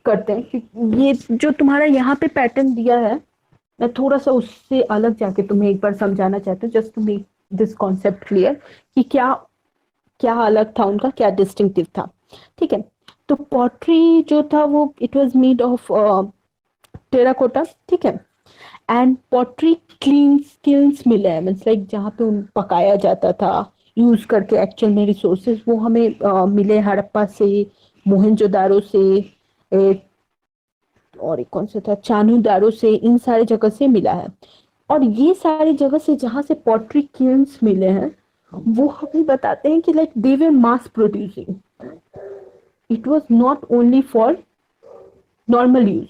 करते हैं कि ये जो तुम्हारा यहाँ पे पैटर्न दिया है, मैं थोड़ा सा उससे अलग जाके तुम्हें एक बार समझाना चाहती हूँ, just to make this concept clear कि क्या क्या अलग था, उनका क्या डिस्टिंक्टिव था। ठीक है? तो पॉटरी जो था वो it was made of terracotta. ठीक है? एंड पॉटरी क्लीन स्किल्स मिले हैं, मीन्स लाइक जहाँ पे उन पकाया जाता था यूज करके एक्चुअल में रिसोर्सेज, वो हमें मिले हड़प्पा से, मोहनजोदारो से, और एक कौन सा था, चानूदारो से, इन सारे जगह से मिला है। और ये सारी जगह से जहाँ से पॉटरी किल्न्स मिले हैं, वो हमें बताते हैं कि like they were mass producing, it was not only for normal use.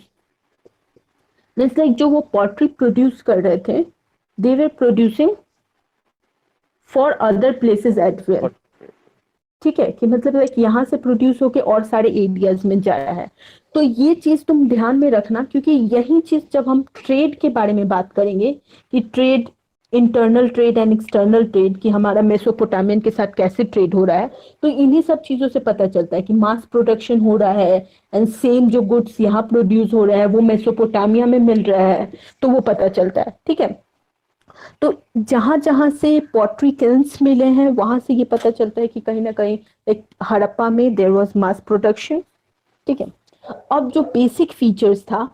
Means like जो वो पॉटरी प्रोड्यूस कर रहे थे, they were producing for other places at well. ठीक है? कि मतलब लाइक यहाँ से प्रोड्यूस होके और सारे एरियाज में जा रहा है। तो ये चीज तुम ध्यान में रखना, क्योंकि यही चीज जब हम ट्रेड के बारे में बात करेंगे, कि trade, internal trade and external trade, कि हमारा मेसोपोटामियन के साथ कैसे ट्रेड हो रहा है, तो इन्हीं सब चीजों से पता चलता है कि मास प्रोडक्शन हो रहा है, एंड सेम जो गुड्स यहाँ प्रोड्यूस हो रहा है वो मेसोपोटामिया में मिल रहा है, तो वो पता चलता है। ठीक है? तो जहां जहां से पॉटरी किल्न्स मिले हैं, वहां से ये पता चलता है कि कहीं ना कहीं एक हड़प्पा में देयर वाज मास प्रोडक्शन। ठीक है? अब जो बेसिक फीचर्स था,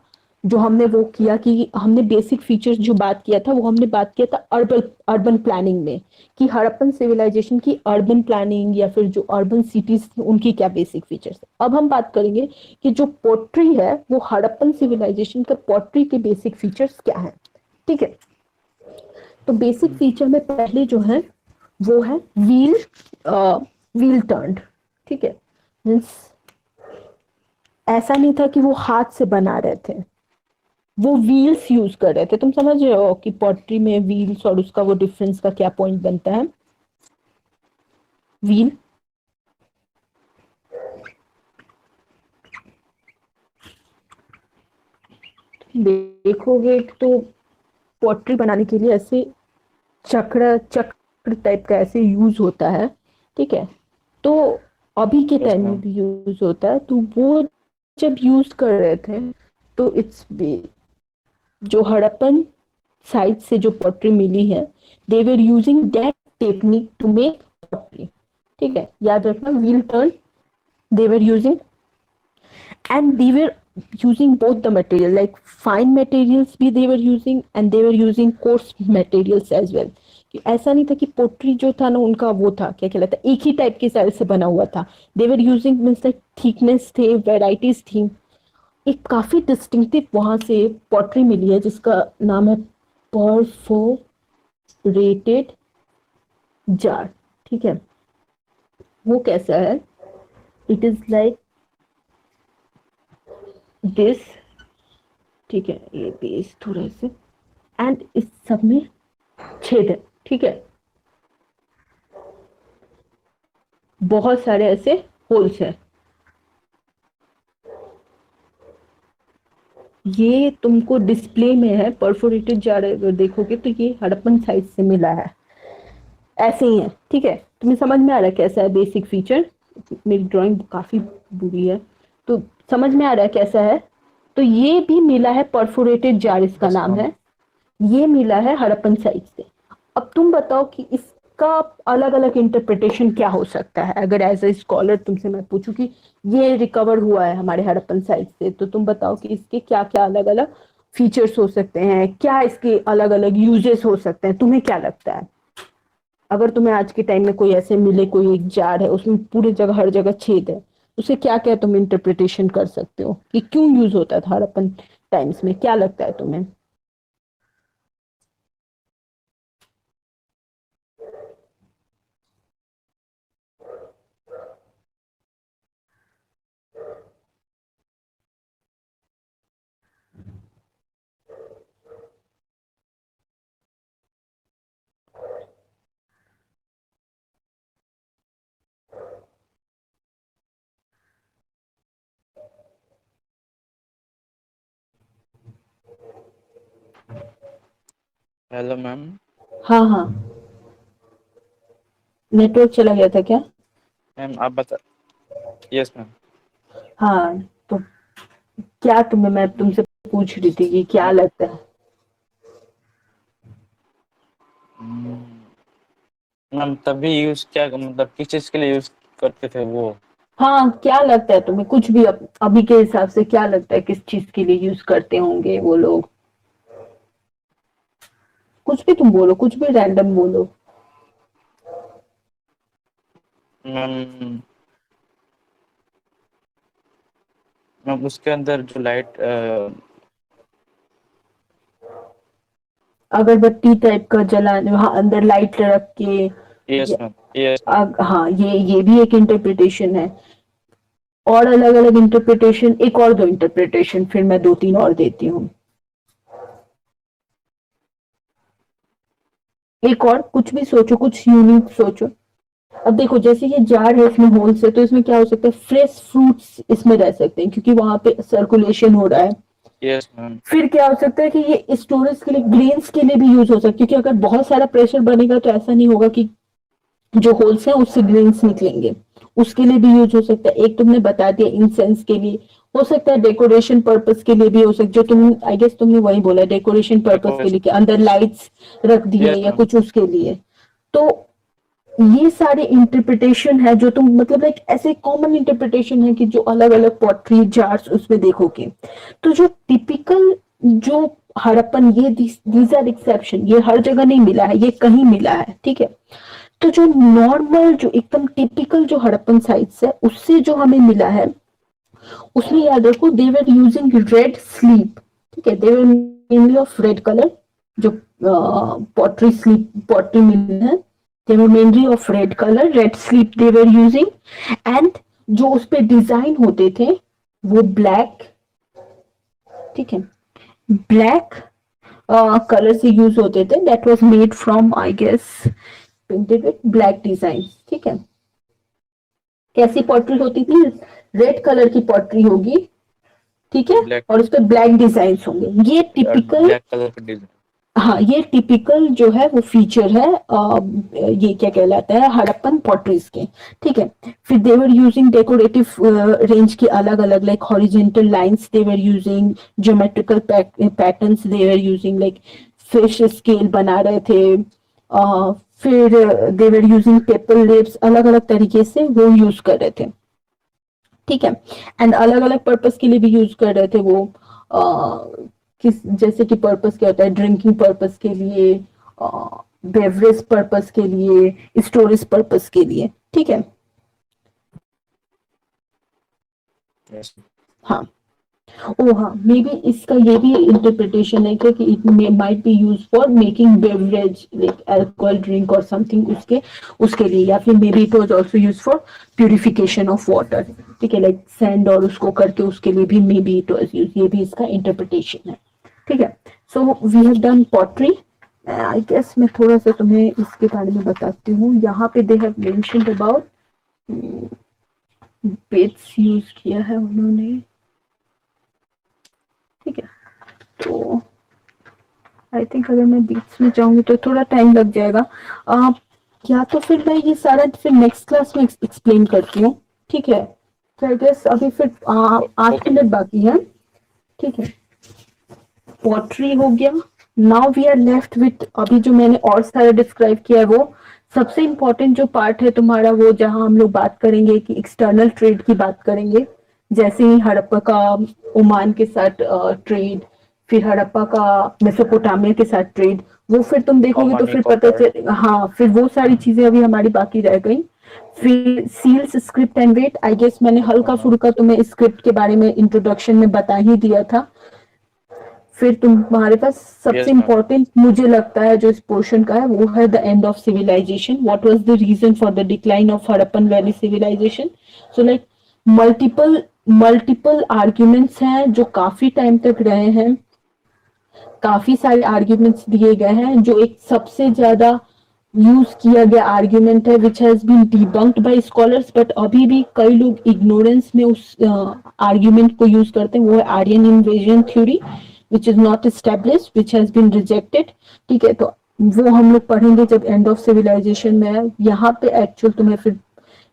जो हमने वो किया कि हमने बेसिक फीचर्स जो बात किया था वो हमने बात किया था अर्बन अर्बन प्लानिंग में, कि हड़प्पन सिविलाइजेशन की अर्बन प्लानिंग या फिर जो अर्बन सिटीज थी उनकी क्या बेसिक फीचर्स है। अब हम बात करेंगे कि जो पोट्री है वो हड़प्पन सिविलाइजेशन का पोट्री के बेसिक फीचर्स क्या है। ठीक है, तो बेसिक फीचर में पहले जो है वो है व्हील, व्हील टर्न्ड। ठीक है, मीन्स ऐसा नहीं था कि वो हाथ से बना रहे थे, वो व्हील्स यूज कर रहे थे। तुम समझ रहे हो कि पॉटरी में व्हील्स और उसका वो डिफरेंस का क्या पॉइंट बनता है। व्हील, देखोगे तो पॉटरी बनाने के लिए ऐसे चक्र चक्र टाइप का ऐसे यूज होता है। ठीक है, तो अभी के यस टाइम में मैम। भी यूज होता है। तो वो जब यूज कर रहे थे तो इट्स जो हड़प्पन साइट से जो पॉटरी मिली है, they were using that technique to make pottery. ठीक है, याद रखना, wheel turn they were using, and they were using both the material, like fine materials भी they were using and they were using coarse materials as well। कि ऐसा नहीं था कि पोट्री जो था ना उनका वो था क्या कहलाता है एक ही टाइप के सेल से बना हुआ था। They were using means like thickness थे, वेराइटीज थी। एक काफी डिस्टिंक्टिव वहां से पॉटरी मिली है जिसका नाम है परफोरेटेड जार। ठीक है, वो कैसा है, इट इज लाइक दिस। ठीक है, ये पेज थोड़ा से, एंड इस सब में छेद है। ठीक है, बहुत सारे ऐसे होल्स है। ये तुमको डिस्प्ले में है परफोरेटेड जार, अगर देखोगे तो ये हड़प्पन साइट से मिला है, ऐसे ही है। ठीक है, तुम्हें समझ में आ रहा है कैसा है बेसिक फीचर। मेरी ड्राइंग काफी बुरी है, तो समझ में आ रहा है कैसा है। तो ये भी मिला है परफोरेटेड जार, इसका यस नाम मैम। है। ये मिला है हड़प्पन साइट से। अब तुम बताओ कि इसका अलग अलग इंटरप्रिटेशन क्या हो सकता है। अगर एज ए स्कॉलर तुमसे मैं पूछूं कि ये रिकवर हुआ है हमारे हड़प्पन साइट से, तो तुम बताओ कि इसके क्या क्या अलग अलग फीचर्स हो सकते हैं, क्या इसके अलग अलग यूजेस हो सकते हैं, तुम्हें क्या लगता है। अगर तुम्हें आज के टाइम में कोई ऐसे मिले, कोई एक जार है उसमें पूरी जगह हर जगह छेद है, उसे क्या क्या तुम इंटरप्रिटेशन कर सकते हो कि क्यों यूज होता था हड़प्पन टाइम्स में, क्या लगता है तुम्हें। Hello ma'am. हाँ हाँ, नेटवर्क चला गया था क्या। मैम आप बता। Yes ma'am. हाँ, तो क्या तुम्हें, मैं तुमसे पूछ रही थी कि क्या लगता है। मैम तभी यूज क्या मतलब किस चीज के लिए यूज करते थे वो। हाँ, क्या लगता है तुम्हें, कुछ भी अभी के हिसाब से क्या लगता है किस चीज के लिए यूज करते होंगे वो लोग। कुछ भी तुम बोलो, कुछ भी रैंडम बोलो। मैम मैम उसके अंदर जो लाइट। अगरबत्ती टाइप का जलाने, वहां अंदर लाइट रख के। यस या- मैम। Yes ma'am. हाँ, ये भी एक इंटरप्रिटेशन है। और अलग अलग इंटरप्रिटेशन, एक और दो इंटरप्रिटेशन, फिर मैं दो तीन और देती हूँ। एक और कुछ भी सोचो, कुछ यूनिक सोचो। अब देखो, जैसे ये जार है इसमें होल्स है, तो इसमें क्या हो सकता है, फ्रेश फ्रूट्स इसमें रह सकते हैं क्योंकि वहां पे सर्कुलेशन हो रहा है। Yes ma'am. फिर क्या हो सकता है कि ये स्टोरेज के लिए, ग्रेन्स के लिए भी यूज हो सकता है, क्योंकि अगर बहुत सारा प्रेशर बनेगा तो ऐसा नहीं होगा कि जो होल्स है उससे ग्रेन्स निकलेंगे। उसके लिए भी यूज हो सकता है। एक तुमने बता दिया इंसेंस के लिए, हो सकता है डेकोरेशन पर्पस के लिए भी हो सकता है, जो तुम आई गेस तुमने वही बोला, डेकोरेशन पर्पस के लिए कि अंदर लाइट्स रख दिए यस या मैम। कुछ उसके लिए। तो ये सारे इंटरप्रिटेशन है जो तुम मतलब लाइक ऐसे कॉमन इंटरप्रिटेशन है कि जो अलग अलग पॉटरी जार्स उसमें देखोगे। तो जो टिपिकल जो हड़प्पन, ये दीज आर एक्सेप्शन, ये हर जगह नहीं मिला है, ये कहीं मिला है, ठीक है। तो जो नॉर्मल जो एकदम टिपिकल जो हड़प्पन साइट्स है उससे जो हमें मिला है, उसमें याद रखो they were using red slip, ठीक है, they were mainly of red colour. जो पॉटरी स्लीप पॉटरी मिली है, they were mainly of red colour, red slip they were using. And जो उस पे डिजाइन होते थे वो ब्लैक, ठीक है, ब्लैक कलर से यूज होते थे, that was made from I guess painted with black design, ठीक है। कैसी पॉटरी होती थी? रेड कलर की पॉटरी होगी, ठीक है, ब्लैक और उस पर ब्लैक डिजाइन होंगे। ये टिपिकल, ब्लैक कलर का डिजाइन। हाँ ये टिपिकल जो है वो फीचर है ये क्या कहलाता है हड़प्पन पॉटरीज के, ठीक है। फिर देवर यूजिंग डेकोरेटिव रेंज की अलग अलग लाइक हॉरिजेंटल लाइंस, देवर यूजिंग ज्योमेट्रिकल पैटर्न्स, देवर यूजिंग लाइक फिश स्केल बना रहे थे। फिर देवर यूजिंग पेपर लिप्स, अलग अलग तरीके से वो यूज कर रहे थे, ठीक है। एंड अलग अलग पर्पस के लिए भी यूज कर रहे थे वो किस जैसे कि पर्पस क्या होता है, ड्रिंकिंग पर्पस के लिए, बेवरेज पर्पस के लिए, स्टोरेज पर्पस के लिए, ठीक है। यस। हाँ, ओ हाँ, मे बी इसका ये भी इंटरप्रिटेशन है कि it might be use for making beverage like alcohol drink और समथिंग, उसके उसके लिए, या फिर may be it was also use for purification of water, ठीक है, लाइक सैंड और उसको करके उसके लिए भी maybe it was use, ये भी इसका इंटरप्रिटेशन है, ठीक है। So we have done pottery. I guess मैं थोड़ा सा तुम्हें इसके बारे में बताती हूँ। यहाँ पे they have mentioned about beads use किया है उन्होंने, ठीक है। तो आई थिंक अगर मैं बीच में जाऊंगी तो थोड़ा टाइम लग जाएगा। आ, या तो फिर मैं ये सारा फिर नेक्स्ट क्लास में एक्सप्लेन करती हूँ, ठीक है। तो आई गेस अभी फिर 8 मिनट ओके। बाकी है, ठीक है। पॉटरी हो गया। Now we are left with अभी जो मैंने और सारा डिस्क्राइब किया है वो सबसे इम्पोर्टेंट जो पार्ट है तुम्हारा, वो जहां हम लोग बात करेंगे कि एक्सटर्नल ट्रेड की बात करेंगे। जैसे ही हड़प्पा का ओमान के साथ ट्रेड, फिर हड़प्पा का मेसोपोटामिया के साथ ट्रेड, वो फिर तुम देखोगे तो ओमानी फिर पता कॉपर। चल, हाँ फिर वो सारी चीजें अभी हमारी बाकी रह गई। फिर seals script and weight, I guess मैंने हल्का फुल्का तुम्हें स्क्रिप्ट के बारे में इंट्रोडक्शन में बता ही दिया था। फिर तुम्हारे पास सबसे यस मैम। इम्पोर्टेंट मुझे लगता है जो इस पोर्शन का है वो है the end of civilization. What was the reason for the decline of Harappan valley civilization? So like multiple multiple arguments हैं जो काफी टाइम तक रहे हैं, काफी सारे आर्ग्यूमेंट्स दिए गए हैं। जो एक सबसे ज्यादा यूज किया गया आर्ग्यूमेंट है which has been debunked by scholars, but अभी भी कई लोग इग्नोरेंस में उस आर्ग्यूमेंट को यूज करते हैं, वो है Aryan invasion theory which is not established, which has been rejected, ठीक है। तो वो हम लोग पढ़ेंगे जब एंड ऑफ सिविलाइजेशन में है। यहाँ पे एक्चुअल तुम्हें फिर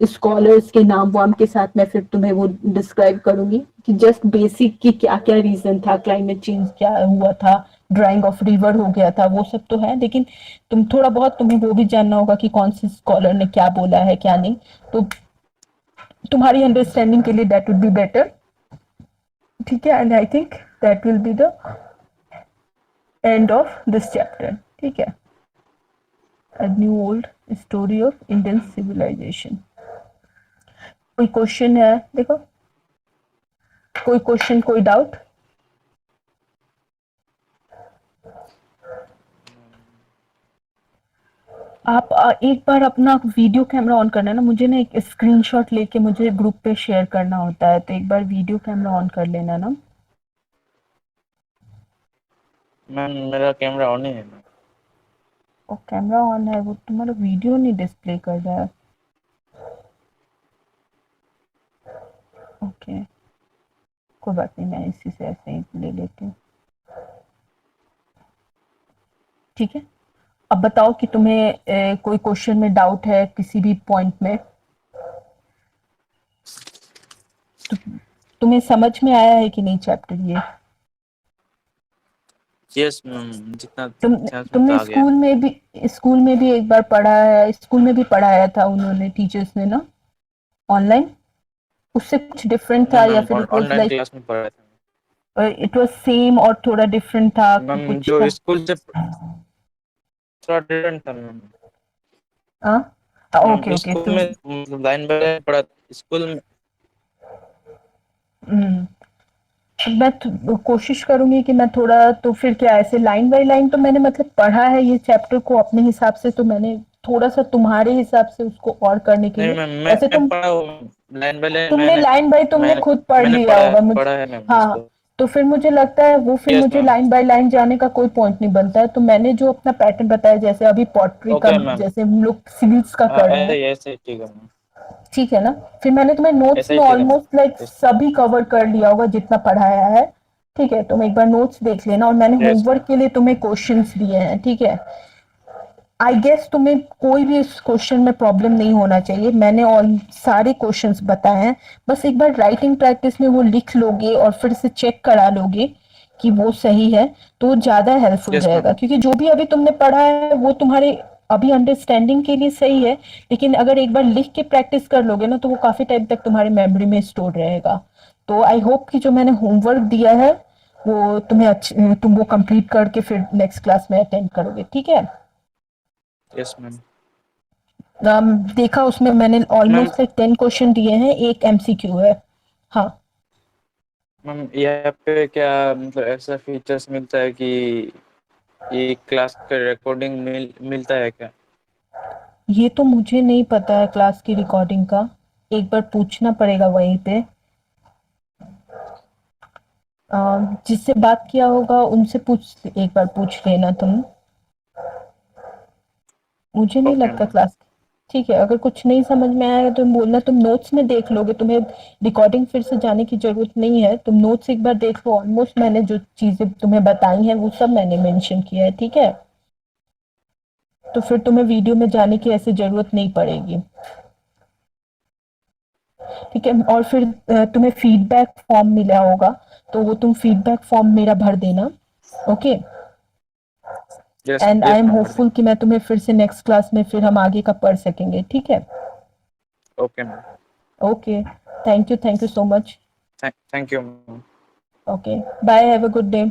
स्कॉलर्स के नाम वाम के साथ मैं फिर तुम्हें वो डिस्क्राइब करूंगी कि जस्ट बेसिक की क्या क्या रीजन था, क्लाइमेट चेंज क्या हुआ था, ड्राइंग ऑफ रिवर हो गया था, वो सब तो है, लेकिन तुम थोड़ा बहुत तुम्हें वो भी जानना होगा कि कौन से स्कॉलर ने क्या बोला है क्या नहीं। तो तुम्हारी अंडरस्टैंडिंग के लिए दैट वुड बी बेटर, ठीक है। And I think that will be the end of this chapter, ठीक है। A new old story of Indian civilization। कोई क्वेश्चन है देखो, कोई क्वेश्चन, कोई डाउट? आप एक बार अपना वीडियो कैमरा ऑन करना है ना, मुझे ना एक स्क्रीनशॉट लेके मुझे ग्रुप पे शेयर करना होता है, तो एक बार वीडियो कैमरा ऑन कर लेना ना। मैम मेरा कैमरा ऑन ही है मैम। और कैमरा ऑन है, वो तुम्हारा वीडियो नहीं डिस्प्ले कर रहा है। ओके, कोई बात नहीं, मैं इसी से ऐसे ही ले लेती हूँ, ठीक है। अब बताओ कि तुम्हें कोई क्वेश्चन में डाउट है किसी भी पॉइंट में? तुम्हें समझ में आया है कि नहीं चैप्टर ये? यस मैम, जितना तुम था उसमें तो तुमने आ गया। स्कूल में भी एक बार पढ़ा है, स्कूल में भी पढ़ाया था उन्होंने, टीचर्स ने ना, ऑनलाइन? उससे कुछ डिफरेंट नो था या मैम, फिर it was online like class में पढ़ा था इट वाज सेम और थोड़ा डिफरेंट था कि मैम। कुछ जो था? स्कूल से थोड़ा डिफरेंट था मैम। हाँ, मैम ओके ओके स्कूल तो में मतलब लाइन बाय लाइन पढ़ा, स्कूल में। हम्म, तो मैं कोशिश करूंगी कि मैं थोड़ा, तो फिर क्या ऐसे लाइन बाय लाइन तो मैंने मतलब पढ़ा है ये चैप्टर को अपने हिसाब से, तो मैंने थोड़ा सा तुम्हारे हिसाब से उसको और करने के नहीं लिए, मैम, वैसे मैं पढ़ा हूँ लाइन बाय लाइन। तुमने लाइन बाय तुमने मैं खुद पढ़ मैंने लिया होगा मुझे। पढ़ा है मैम हाँ, उसको। तो फिर मुझे लगता है वो, फिर यस मुझे मैम। लाइन बाय लाइन जाने का कोई पॉइंट नहीं बनता है, तो मैंने जो अपना पैटर्न बताया, जैसे अभी पॉटरी का, ओके मैम। जैसे हम लोग सिविल्स का कर रहे ऐसे हैं, ही, ऐसे ही ठीक है मैम। ठीक है ना? फिर मैंने तुम्हें नोट्स ऐसा ही में ठीक है ma'am. Almost like yes ma'am. सभी कवर कर लिया होगा जितना पढ़ाया है, ठीक है? तुम एक बार नोट्स देख लेना, और मैंने यस होमवर्क मैम। के लिए तुम्हें क्वेश्चंस दिए हैं, ठीक है? आई गेस तुम्हें कोई भी इस क्वेश्चन में प्रॉब्लम नहीं होना चाहिए, मैंने ऑल सारे क्वेश्चंस बताए हैं। बस एक बार राइटिंग प्रैक्टिस में वो लिख लोगे और फिर से चेक करा लोगे कि वो सही है, तो ज़्यादा हेल्पफुल यस रहेगा, मैम। क्योंकि जो भी अभी तुमने पढ़ा है वो तुम्हारे अभी अंडरस्टैंडिंग के लिए सही है, लेकिन अगर एक बार लिख के प्रैक्टिस कर लोगे ना, तो वो काफ़ी टाइम तक तुम्हारी मेमोरी में स्टोर रहेगा। तो आई होप कि जो मैंने होमवर्क दिया है वो तुम्हें तुम वो कंप्लीट करके फिर नेक्स्ट क्लास में अटेंड करोगे, ठीक है? Yes ma'am. देखा उसमें मैंने मैम ऑलमोस्ट लाइक 10 क्वेश्चन दिए हैं, एक एमसीक्यू है। हाँ, मैम यहाँ पे क्या मतलब ऐसा फीचर्स मिलता है कि ये क्लास का रिकॉर्डिंग मिलता है क्या? ये तो मुझे नहीं पता है क्लास की रिकॉर्डिंग का, एक बार पूछना पड़ेगा वहीं पे। जिससे बात किया होगा उनसे एक बार पूछ लेना तुम, मुझे नहीं ओके लगता मैम। क्लास। ठीक है, अगर कुछ नहीं समझ में आएगा तो बोलना, तुम नोट्स में देख लोगे, तुम्हें रिकॉर्डिंग फिर से जाने की जरूरत नहीं है, तुम नोट्स एक बार देख लो, ऑलमोस्ट मैंने जो चीजें तुम्हें बताई हैं वो सब मैंने मेंशन किया है, ठीक है? तो फिर तुम्हें वीडियो में जाने की ऐसी जरूरत नहीं पड़ेगी, ठीक है? और फिर तुम्हें फीडबैक फॉर्म मिला होगा, तो वो तुम फीडबैक फॉर्म मेरा भर देना, okay? Yes and I yes am ma'am, भर होपफुल देंगे। कि मैं तुम्हें फिर से नेक्स्ट क्लास में फिर हम आगे का पढ़ सकेंगे, ठीक है? Okay ma'am. Okay, thank you so much. Thank you ma'am. Okay, bye, have a good day.